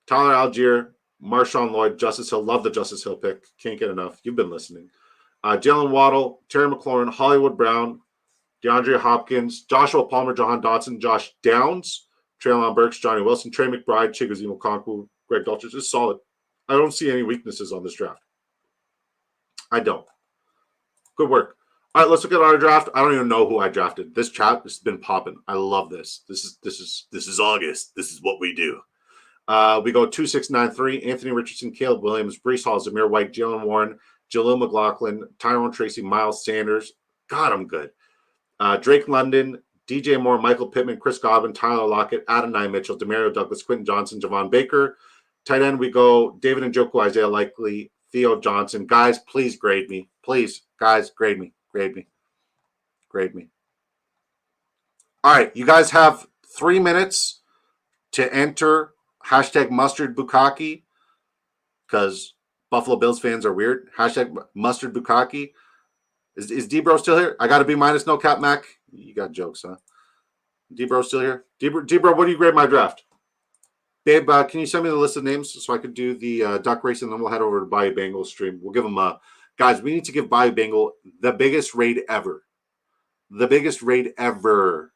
Tyler Algier, Marshawn Lloyd, Justice Hill. Love the Justice Hill pick. Can't get enough. You've been listening. Jalen Waddle, Terry McLaurin, Hollywood Brown, DeAndre Hopkins, Joshua Palmer, Jahan Dotson, Josh Downs, Treylon Burks, Johnny Wilson, Trey McBride, Chigozie Okonkwo, Greg Dulcich. Is solid. I don't see any weaknesses on this draft. I don't. Good work. All right, let's look at our draft. I don't even know who I drafted. This chat has been popping. I love this. This is August. This is what we do. We go 2693. Anthony Richardson, Caleb Williams, Breece Hall, Zamir White, Jalen Warren, Jaleel McLaughlin, Tyrone Tracy, Miles Sanders. God, I'm good. Drake London, DJ Moore, Michael Pittman, Chris Godwin, Tyler Lockett, Adonai Mitchell, Demario Douglas, Quentin Johnson, Javon Baker. Tight end, we go David Njoku, Isaiah Likely, Theo Johnson. Guys, please grade me. Please, guys, grade me. Grade me. Grade me. All right, you guys have 3 minutes to enter hashtag mustard Bukaki, because Buffalo Bills fans are weird. Hashtag mustard Bukaki. Is D-Bro still here? I got to be minus no cap, Mac. You got jokes, huh? D-Bro still here? D-Bro, what do you grade my draft? Babe, can you send me the list of names so I could do the duck race, and then we'll head over to Bayou Bengal stream. We'll give them guys, we need to give Bayou Bengal the biggest raid ever. The biggest raid ever.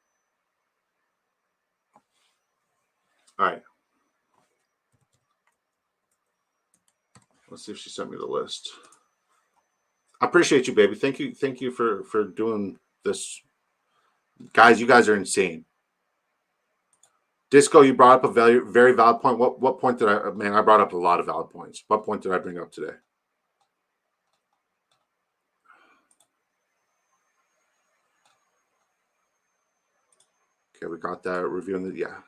All right. Let's see if she sent me the list. I appreciate you, baby. Thank you for doing this. Guys, you guys are insane. Disco, you brought up a very valid point. What point did I brought up a lot of valid points. What point did I bring up today? Okay, we got that. Reviewing the, yeah.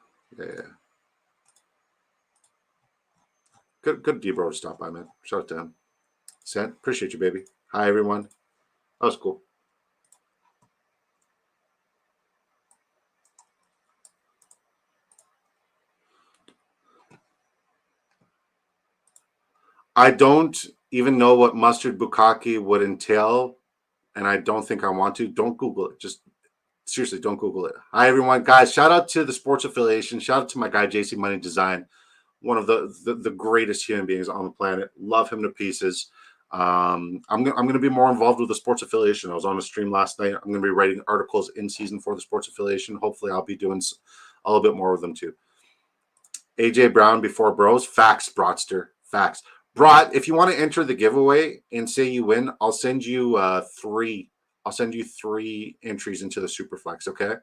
Good D-Bro to stop by, man. Shout out to him. Sent. Appreciate you, baby. Hi, everyone. That was cool. I don't even know what mustard Bukaki would entail, and I don't think I want to. Don't Google it. Just seriously, don't Google it. Hi, everyone. Guys, shout out to the sports affiliation. Shout out to my guy, JC Money Design, one of the greatest human beings on the planet. Love him to pieces. I'm going to be more involved with the sports affiliation. I was on a stream last night. I'm going to be writing articles in season for the sports affiliation. Hopefully, I'll be doing a little bit more with them too. AJ Brown before bros. Facts, Broadster. Facts. Broad, if you want to enter the giveaway and say you win, I'll send you three. I'll send you 3 entries into the Superflex, okay?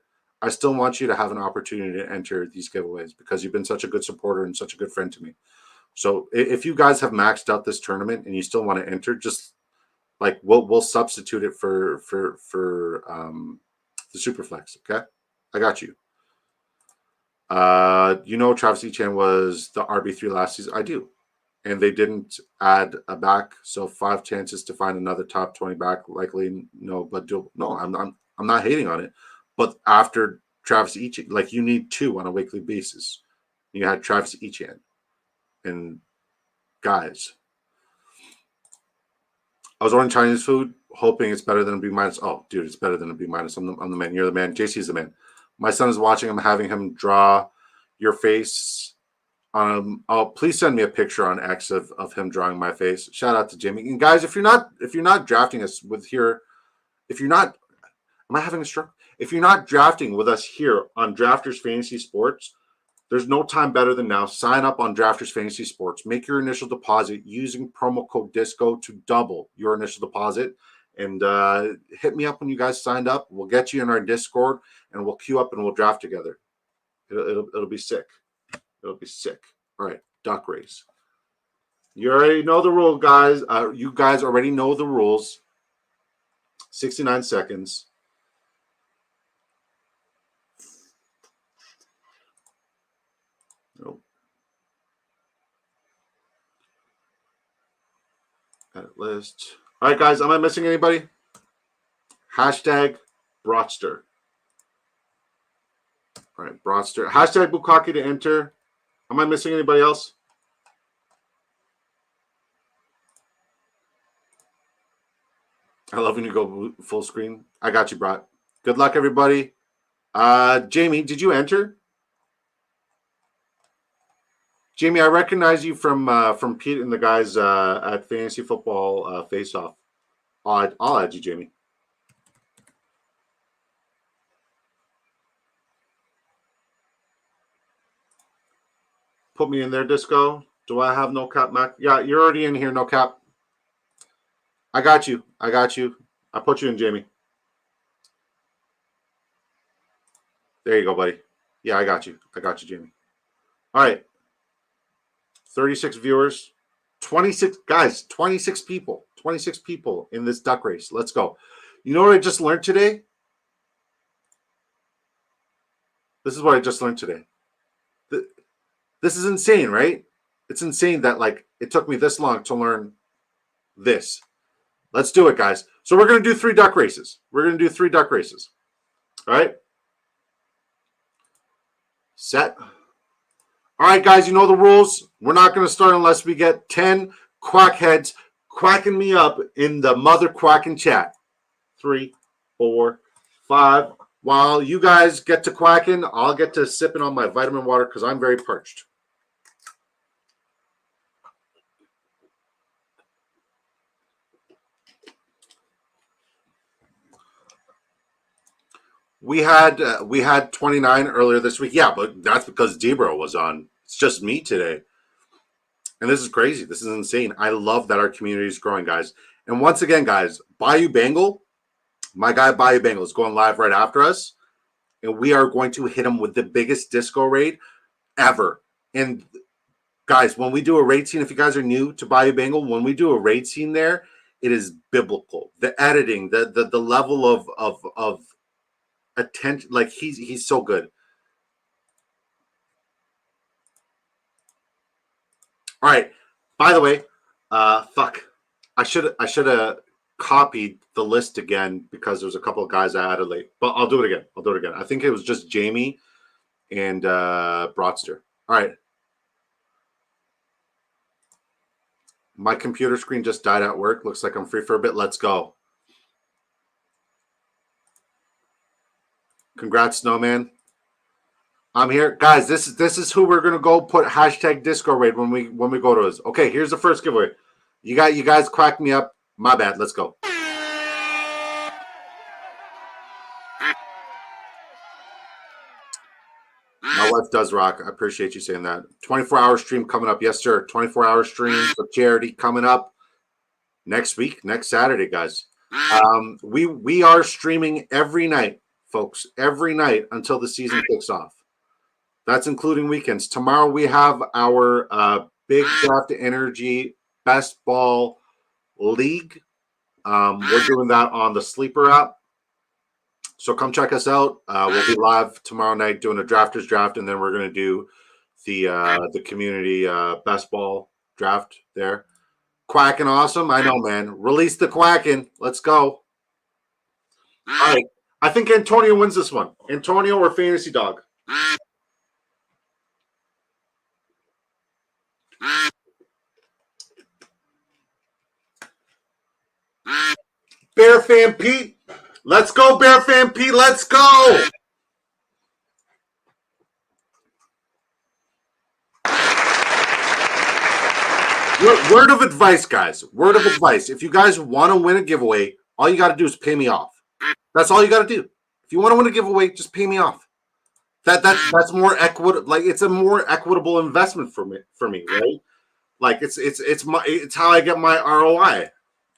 I still want you to have an opportunity to enter these giveaways because you've been such a good supporter and such a good friend to me. So if you guys have maxed out this tournament and you still want to enter, just like we'll substitute it for the Superflex, okay? I got you. Travis Etienne was the RB3 last season. I do. And they didn't add a back, so 5 chances to find another top 20 back. Likely no, but no. I'm not hating on it. But after Travis Etienne, like you need 2 on a weekly basis. You had Travis Etienne, and guys, I was ordering Chinese food, hoping it's better than a B minus. Oh, dude, it's better than a B minus. I'm the man. You're the man. JC's the man. My son is watching. I'm having him draw your face. Oh, please send me a picture on X of him drawing my face. Shout out to Jimmy. And guys, if you're not drafting us with here, if you're not, am I having a stroke? If you're not drafting with us here on Drafters Fantasy Sports, there's no time better than now. Sign up on Drafters Fantasy Sports. Make your initial deposit using promo code DISCO to double your initial deposit. And hit me up when you guys signed up. We'll get you in our Discord, and we'll queue up and we'll draft together. It'll be sick. It'll be sick. All right, duck race. You already know the rule, guys. You guys already know the rules. 69 seconds. Nope. Edit list. All right, guys. Am I missing anybody? Hashtag Broadster. All right, Broadster. Hashtag Bukaki to enter. Am I missing anybody else? I love when you go full screen. I got you, Brot. Good luck, everybody. Jamie, did you enter? Jamie, I recognize you from Pete and the guys at Fantasy Football Face Off. I'll add you, Jamie. Put me in there, Disco. Do I have no cap, Mac? Yeah, you're already in here, no cap. I got you. I put you in, Jamie. There you go, buddy. Yeah, I got you, Jamie. All right. 36 viewers. 26 guys, 26 people. 26 people in this duck race. Let's go. You know what I just learned today? This is what I just learned today. This is insane, right? It's insane that it took me this long to learn this. Let's do it, guys. So we're going to do 3 duck races. All right? Set. All right, guys, you know the rules. We're not going to start unless we get 10 quackheads quacking me up in the mother quacking chat. 3, 4, 5. While you guys get to quacking, I'll get to sipping on my vitamin water because I'm very parched. We had 29 earlier this week. Yeah, but that's because Debro was on. It's just me today. And this is crazy. This is insane. I love that our community is growing, guys. And once again, guys, Bayou Bengal, my guy Bayou Bengal is going live right after us. And we are going to hit him with the biggest disco raid ever. And guys, when we do a raid scene, if you guys are new to Bayou Bengal, when we do a raid scene there, it is biblical. The editing, the level of attention, he's so good. All right. By the way, fuck. I should have copied the list again because there's a couple of guys I added late. But I'll do it again. I think it was just Jamie and Broadster. All right. My computer screen just died at work. Looks like I'm free for a bit. Let's go. Congrats, Snowman. I'm here, guys. This is who we're gonna go put hashtag disco raid when we go to this. Okay, here's the first giveaway. You guys quacked me up. My bad. Let's go. My wife does rock. I appreciate you saying that. 24-hour stream coming up. Yes, sir. 24-hour stream for charity coming up next week, next Saturday, guys. We are streaming every night, folks. Every night until the season kicks off. That's including weekends. Tomorrow we have our Big Draft Energy Best Ball League. We're doing that on the Sleeper app. So come check us out. We'll be live tomorrow night doing a drafters draft, and then we're going to do the community best ball draft there. Quacking awesome. I know, man. Release the quacking. Let's go. All right. I think Antonio wins this one. Antonio or Fantasy Dog? Bear Fan Pete. Let's go, Bear Fan Pete. Let's go. Word of advice, guys. Word of advice. If you guys want to win a giveaway, all you got to do is pay me off. That's all you got to do. If you want to win a giveaway, just pay me off. That's more equitable. Like, it's a more equitable investment for me, right? Like, it's how I get my ROI.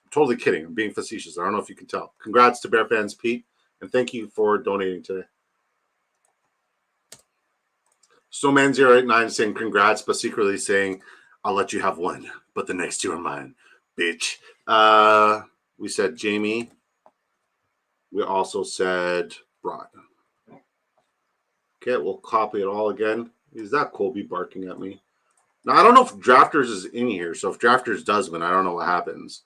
I'm totally kidding. I'm being facetious. I don't know if you can tell. Congrats to Bear Fans Pete, and thank you for donating today. Snowman089 saying congrats, but secretly saying, I'll let you have one, but the next two are mine, bitch. We said Jamie. We also said Rod. Okay, we'll copy it all again. Is that Colby barking at me? Now, I don't know if Drafters is in here, so if Drafters does win, I don't know what happens.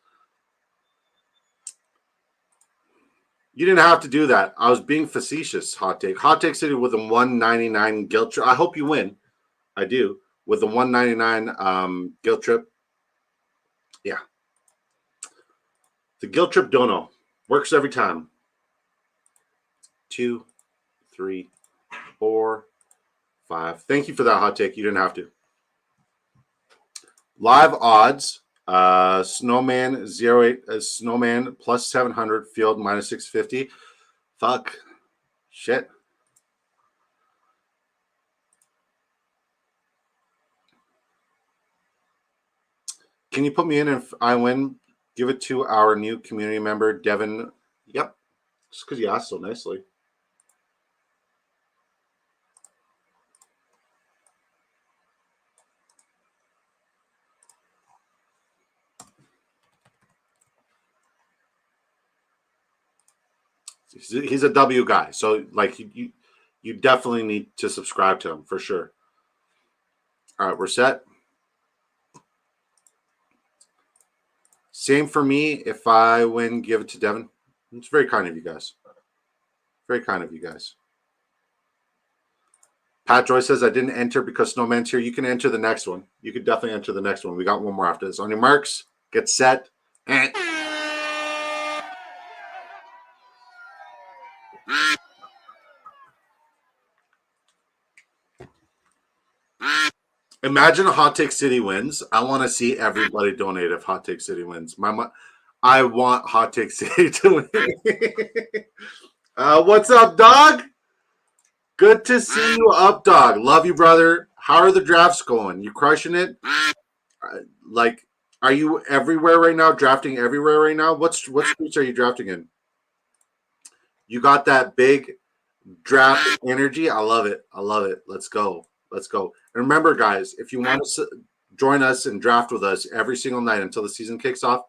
You didn't have to do that. I was being facetious, Hot Take. Hot Take City with a 199 guilt trip. I hope you win. I do. With the 199 guilt trip. Yeah. The guilt trip dono works every time. 2, 3, 4, 5. Thank you for that, Hot Take. You didn't have to. Live odds. Snowman 08, Snowman plus 700, field minus 650. Fuck. Shit. Can you put me in if I win? Give it to our new community member, Devin. Yep. Just because you asked so nicely. He's a W guy. So, like, you definitely need to subscribe to him for sure. All right, we're set. Same for me. If I win, give it to Devin. It's very kind of you guys. Very kind of you guys. Pat Joy says, I didn't enter because Snowman's here. You can enter the next one. You could definitely enter the next one. We got one more after this. On your marks, get set, and... Imagine a Hot Take City wins. I want to see everybody donate if Hot Take City wins. I want Hot Take City to win. What's up, dog? Good to see you up, dog. Love you, brother. How are the drafts going? You crushing it? Like, are you everywhere right now? Drafting everywhere right now? What streets are you drafting in? You got that big draft energy. I love it. I love it. Let's go. Let's go. And remember, guys, if you want to join us and draft with us every single night until the season kicks off,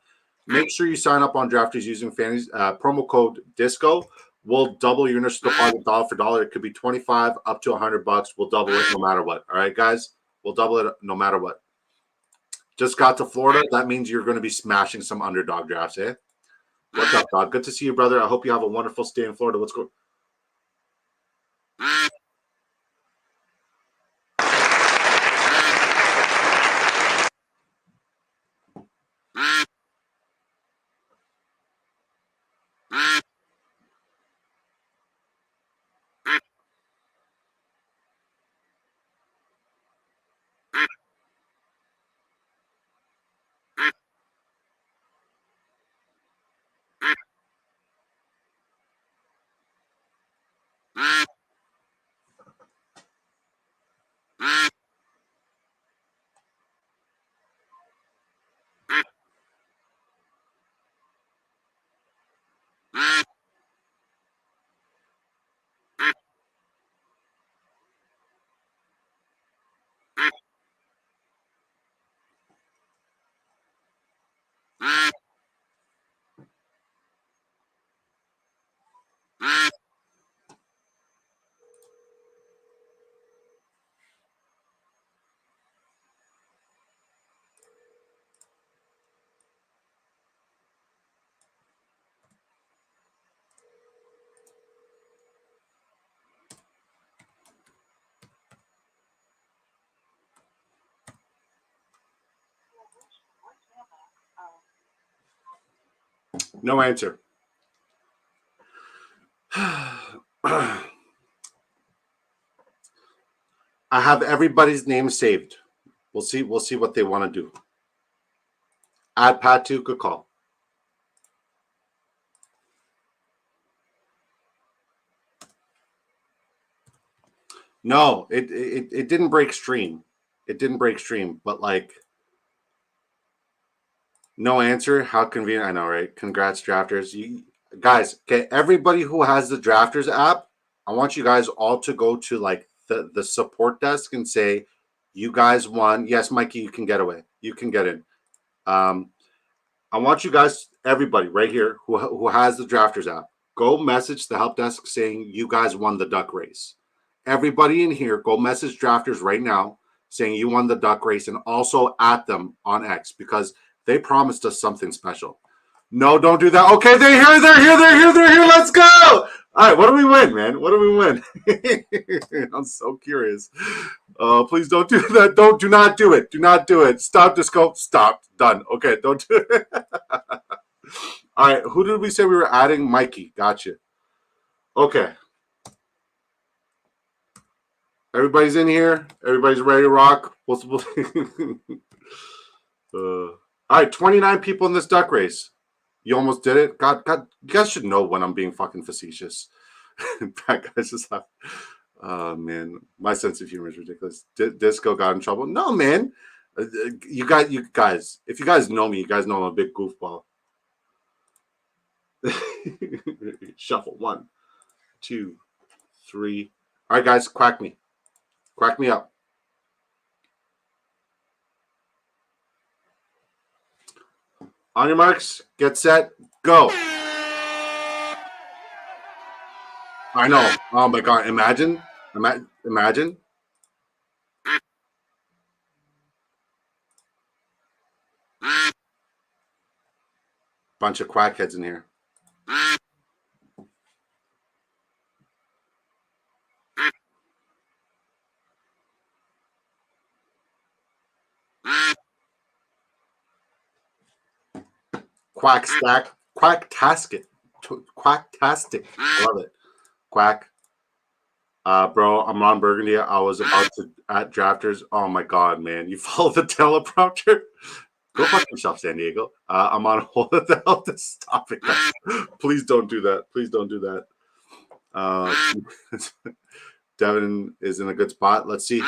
make sure you sign up on Drafters using promo code DISCO. We'll double your initial deposit dollar for dollar. It could be 25 up to $100. We'll double it no matter what. All right, guys? We'll double it no matter what. Just got to Florida. That means you're going to be smashing some underdog drafts, eh? What's up, dog? Good to see you, brother. I hope you have a wonderful stay in Florida. Let's go. No answer. I have everybody's name saved. We'll see what they want to do. Add Pat to, good call. No, it didn't break stream. It didn't break stream, but like no answer. How convenient. I know, right? Congrats, drafters. You guys, okay, everybody who has the drafters app, I want you guys all to go to like the support desk and say, you guys won. Yes, Mikey, you can get away. You can get in. I want you guys, everybody right here who has the drafters app, go message the help desk saying you guys won the duck race. Everybody in here, go message drafters right now saying you won the duck race and also at them on X because they promised us something special. No, don't do that. Okay, they're here. Let's go. All right, what do we win, man? What do we win? I'm so curious. Please don't do that. Do not do it. Do not do it. Stop the scope. Stop. Done. Okay, don't do it. All right, who did we say we were adding? Mikey. Gotcha. Okay. Everybody's in here. Everybody's ready to rock. All right, 29 people in this duck race. You almost did it. God, you guys should know when I'm being fucking facetious. That guy's just like, oh man, my sense of humor is ridiculous. Disco got in trouble. No, man. You guys. If you guys know me, you guys know I'm a big goofball. Shuffle 1, 2, 3. All right, guys, quack me. Quack me up. On your marks, get set, go. I know. Oh my god! Imagine. Bunch of quackheads in here. Quacktastic. Love it. Quack. Bro, I'm Ron Burgundy. I was about to at drafters. Oh my god, man. You follow the teleprompter? Go fuck yourself, San Diego. I'm on hold. What the hell to stop it. Please don't do that. Please don't do that. Devin is in a good spot. Let's see.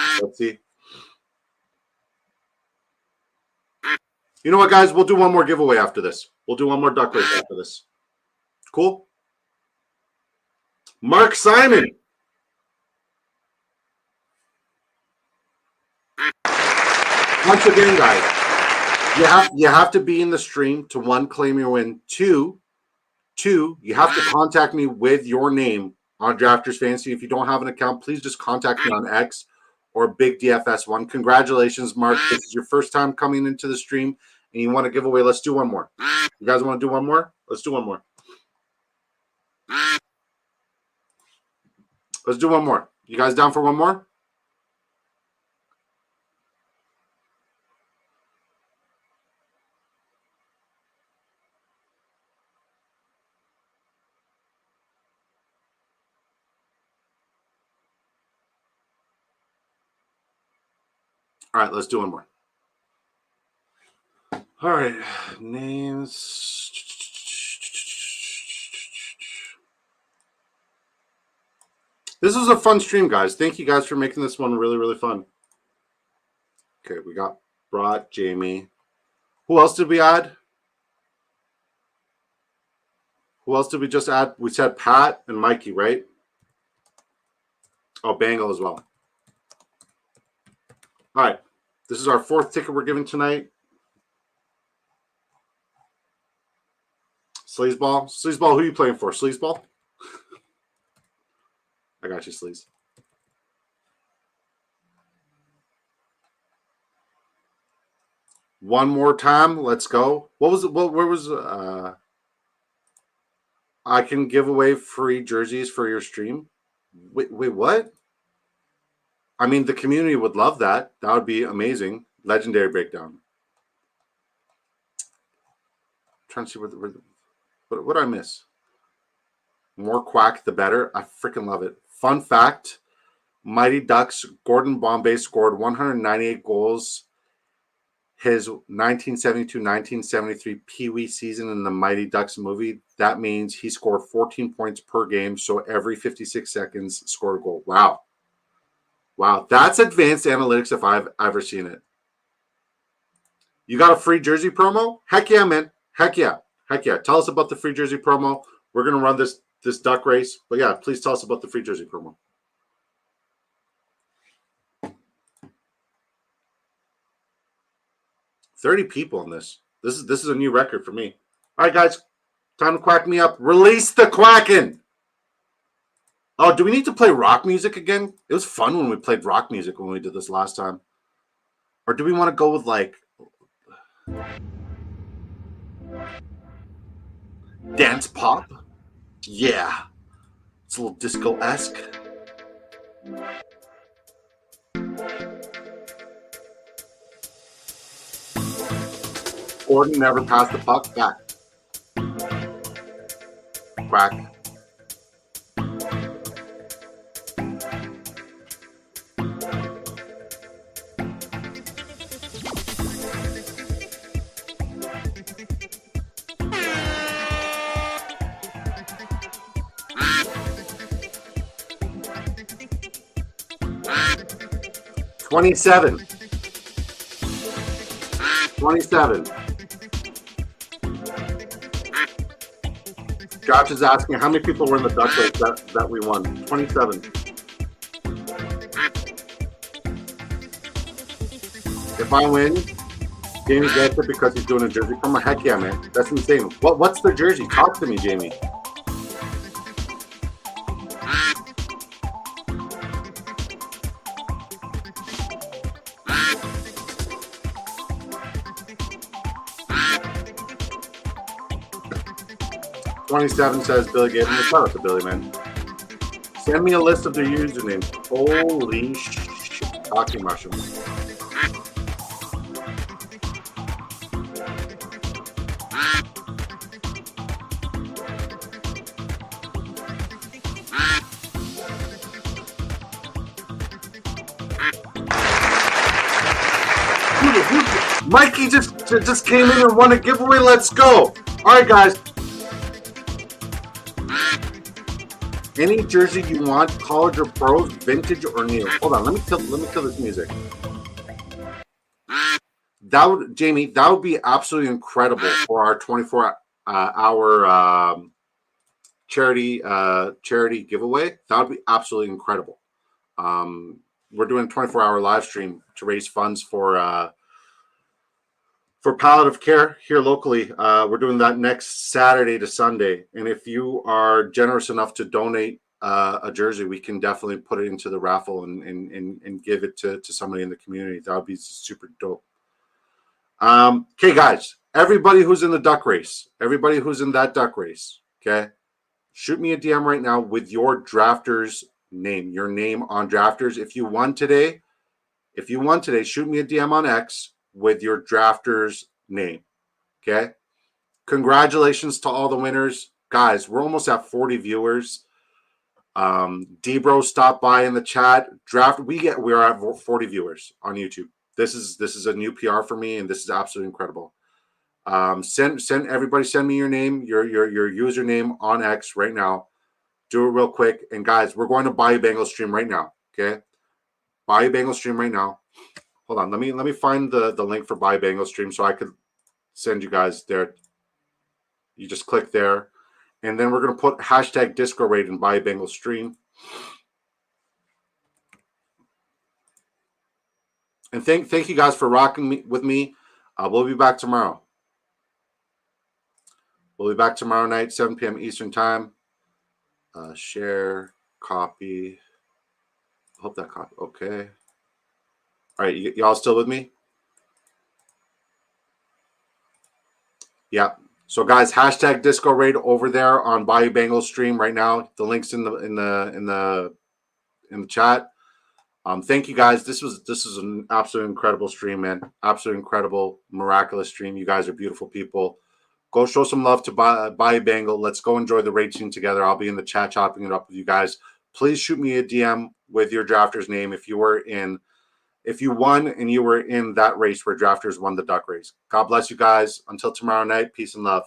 You know what, guys? We'll do one more giveaway after this. We'll do one more duck race after this. Cool? Mark Simon. Once again, guys, you have to be in the stream to one, claim your win. Two, you have to contact me with your name on Drafters Fantasy. If you don't have an account, please just contact me on X or Big DFS1. Congratulations, Mark. This is your first time coming into the stream and you want to give away. Let's do one more. You guys want to do one more? Let's do one more. Let's do one more. You guys down for one more? All right, let's do one more. All right, names. This was a fun stream, guys. Thank you guys for making this one really, really fun. Okay, we got Brought, Jamie. Who else did we add? Who else did we just add? We said Pat and Mikey, right? Oh, Bangle as well. All right. This is our fourth ticket we're giving tonight. Sleazeball. Sleazeball, who are you playing for? Sleazeball? I got you, Sleaze. One more time. Let's go. What was it? Where was I can give away free jerseys for your stream? Wait, what? I mean, the community would love that. That would be amazing. Legendary breakdown. I'm trying to see what I miss. More quack, the better. I freaking love it. Fun fact: Mighty Ducks, Gordon Bombay scored 198 goals his 1972-1973 Pee Wee season in the Mighty Ducks movie. That means he scored 14 points per game, so every 56 seconds scored a goal. Wow. Wow, that's advanced analytics if I've ever seen it. You got a free jersey promo? Heck yeah, man. Heck yeah. Heck yeah. Tell us about the free jersey promo. We're going to run this duck race. But yeah, please tell us about the free jersey promo. $30 people in this. This is a new record for me. All right, guys. Time to quack me up. Release the quacking. Oh, do we need to play rock music again? It was fun when we played rock music when we did this last time. Or do we want to go with like dance pop? Yeah. It's a little disco-esque. Gordon never passed the puck back. Quack. $27. Josh is asking how many people were in the duck race that we won. 27. If I win, Jamie gets it because he's doing a jersey promo. Heck yeah, man. That's insane. What's the jersey? Talk to me, Jamie. $27 says Billy gave him a shout out to Billy, man. Send me a list of their usernames. Holy shit. Hockey mushrooms. Mikey just came in and won a giveaway. Let's go. All right, guys. Any jersey you want, college or pros, vintage or new. Hold on, let me kill this music. Jamie, that would be absolutely incredible for our 24-hour charity giveaway. That would be absolutely incredible. We're doing a 24-hour live stream to raise funds for palliative care here locally. We're doing that next Saturday to Sunday. And if you are generous enough to donate a jersey, we can definitely put it into the raffle and give it to somebody in the community. That would be super dope. Okay, guys, everybody who's in the duck race, everybody who's in that duck race, okay, shoot me a DM right now with your drafter's name, your name on drafters. If you won today, shoot me a DM on X with your drafter's name. Okay. Congratulations to all the winners. Guys, we're almost at 40 viewers. Debro stopped by in the chat. We are at 40 viewers on YouTube. This is a new PR for me, and this is absolutely incredible. Send me your name, your username on X right now. Do it real quick. And guys, we're going to Bayou Bengal stream right now. Okay. Bayou Bengal stream right now. Hold on, let me find the link for Bayou Bengal stream so I could send you guys there. You just click there, and then we're gonna put hashtag Disco Raid in Bayou Bengal stream. And thank you guys for rocking with me. We'll be back tomorrow. We'll be back tomorrow night, 7 p.m. Eastern time. Share, copy. I hope that copy. Okay. All right, y'all still with me? Yeah. So guys, hashtag Disco Raid over there on Bayou Bengal stream right now. The link's in the chat. Thank you guys. This is an absolutely incredible stream, man. Absolutely incredible, miraculous stream. You guys are beautiful people. Go show some love to Bayou Bengal. Let's go enjoy the raid stream together. I'll be in the chat chopping it up with you guys. please shoot me a DM with your drafter's name if you won and you were in that race where drafters won the duck race. God bless you guys. Until tomorrow night, peace and love.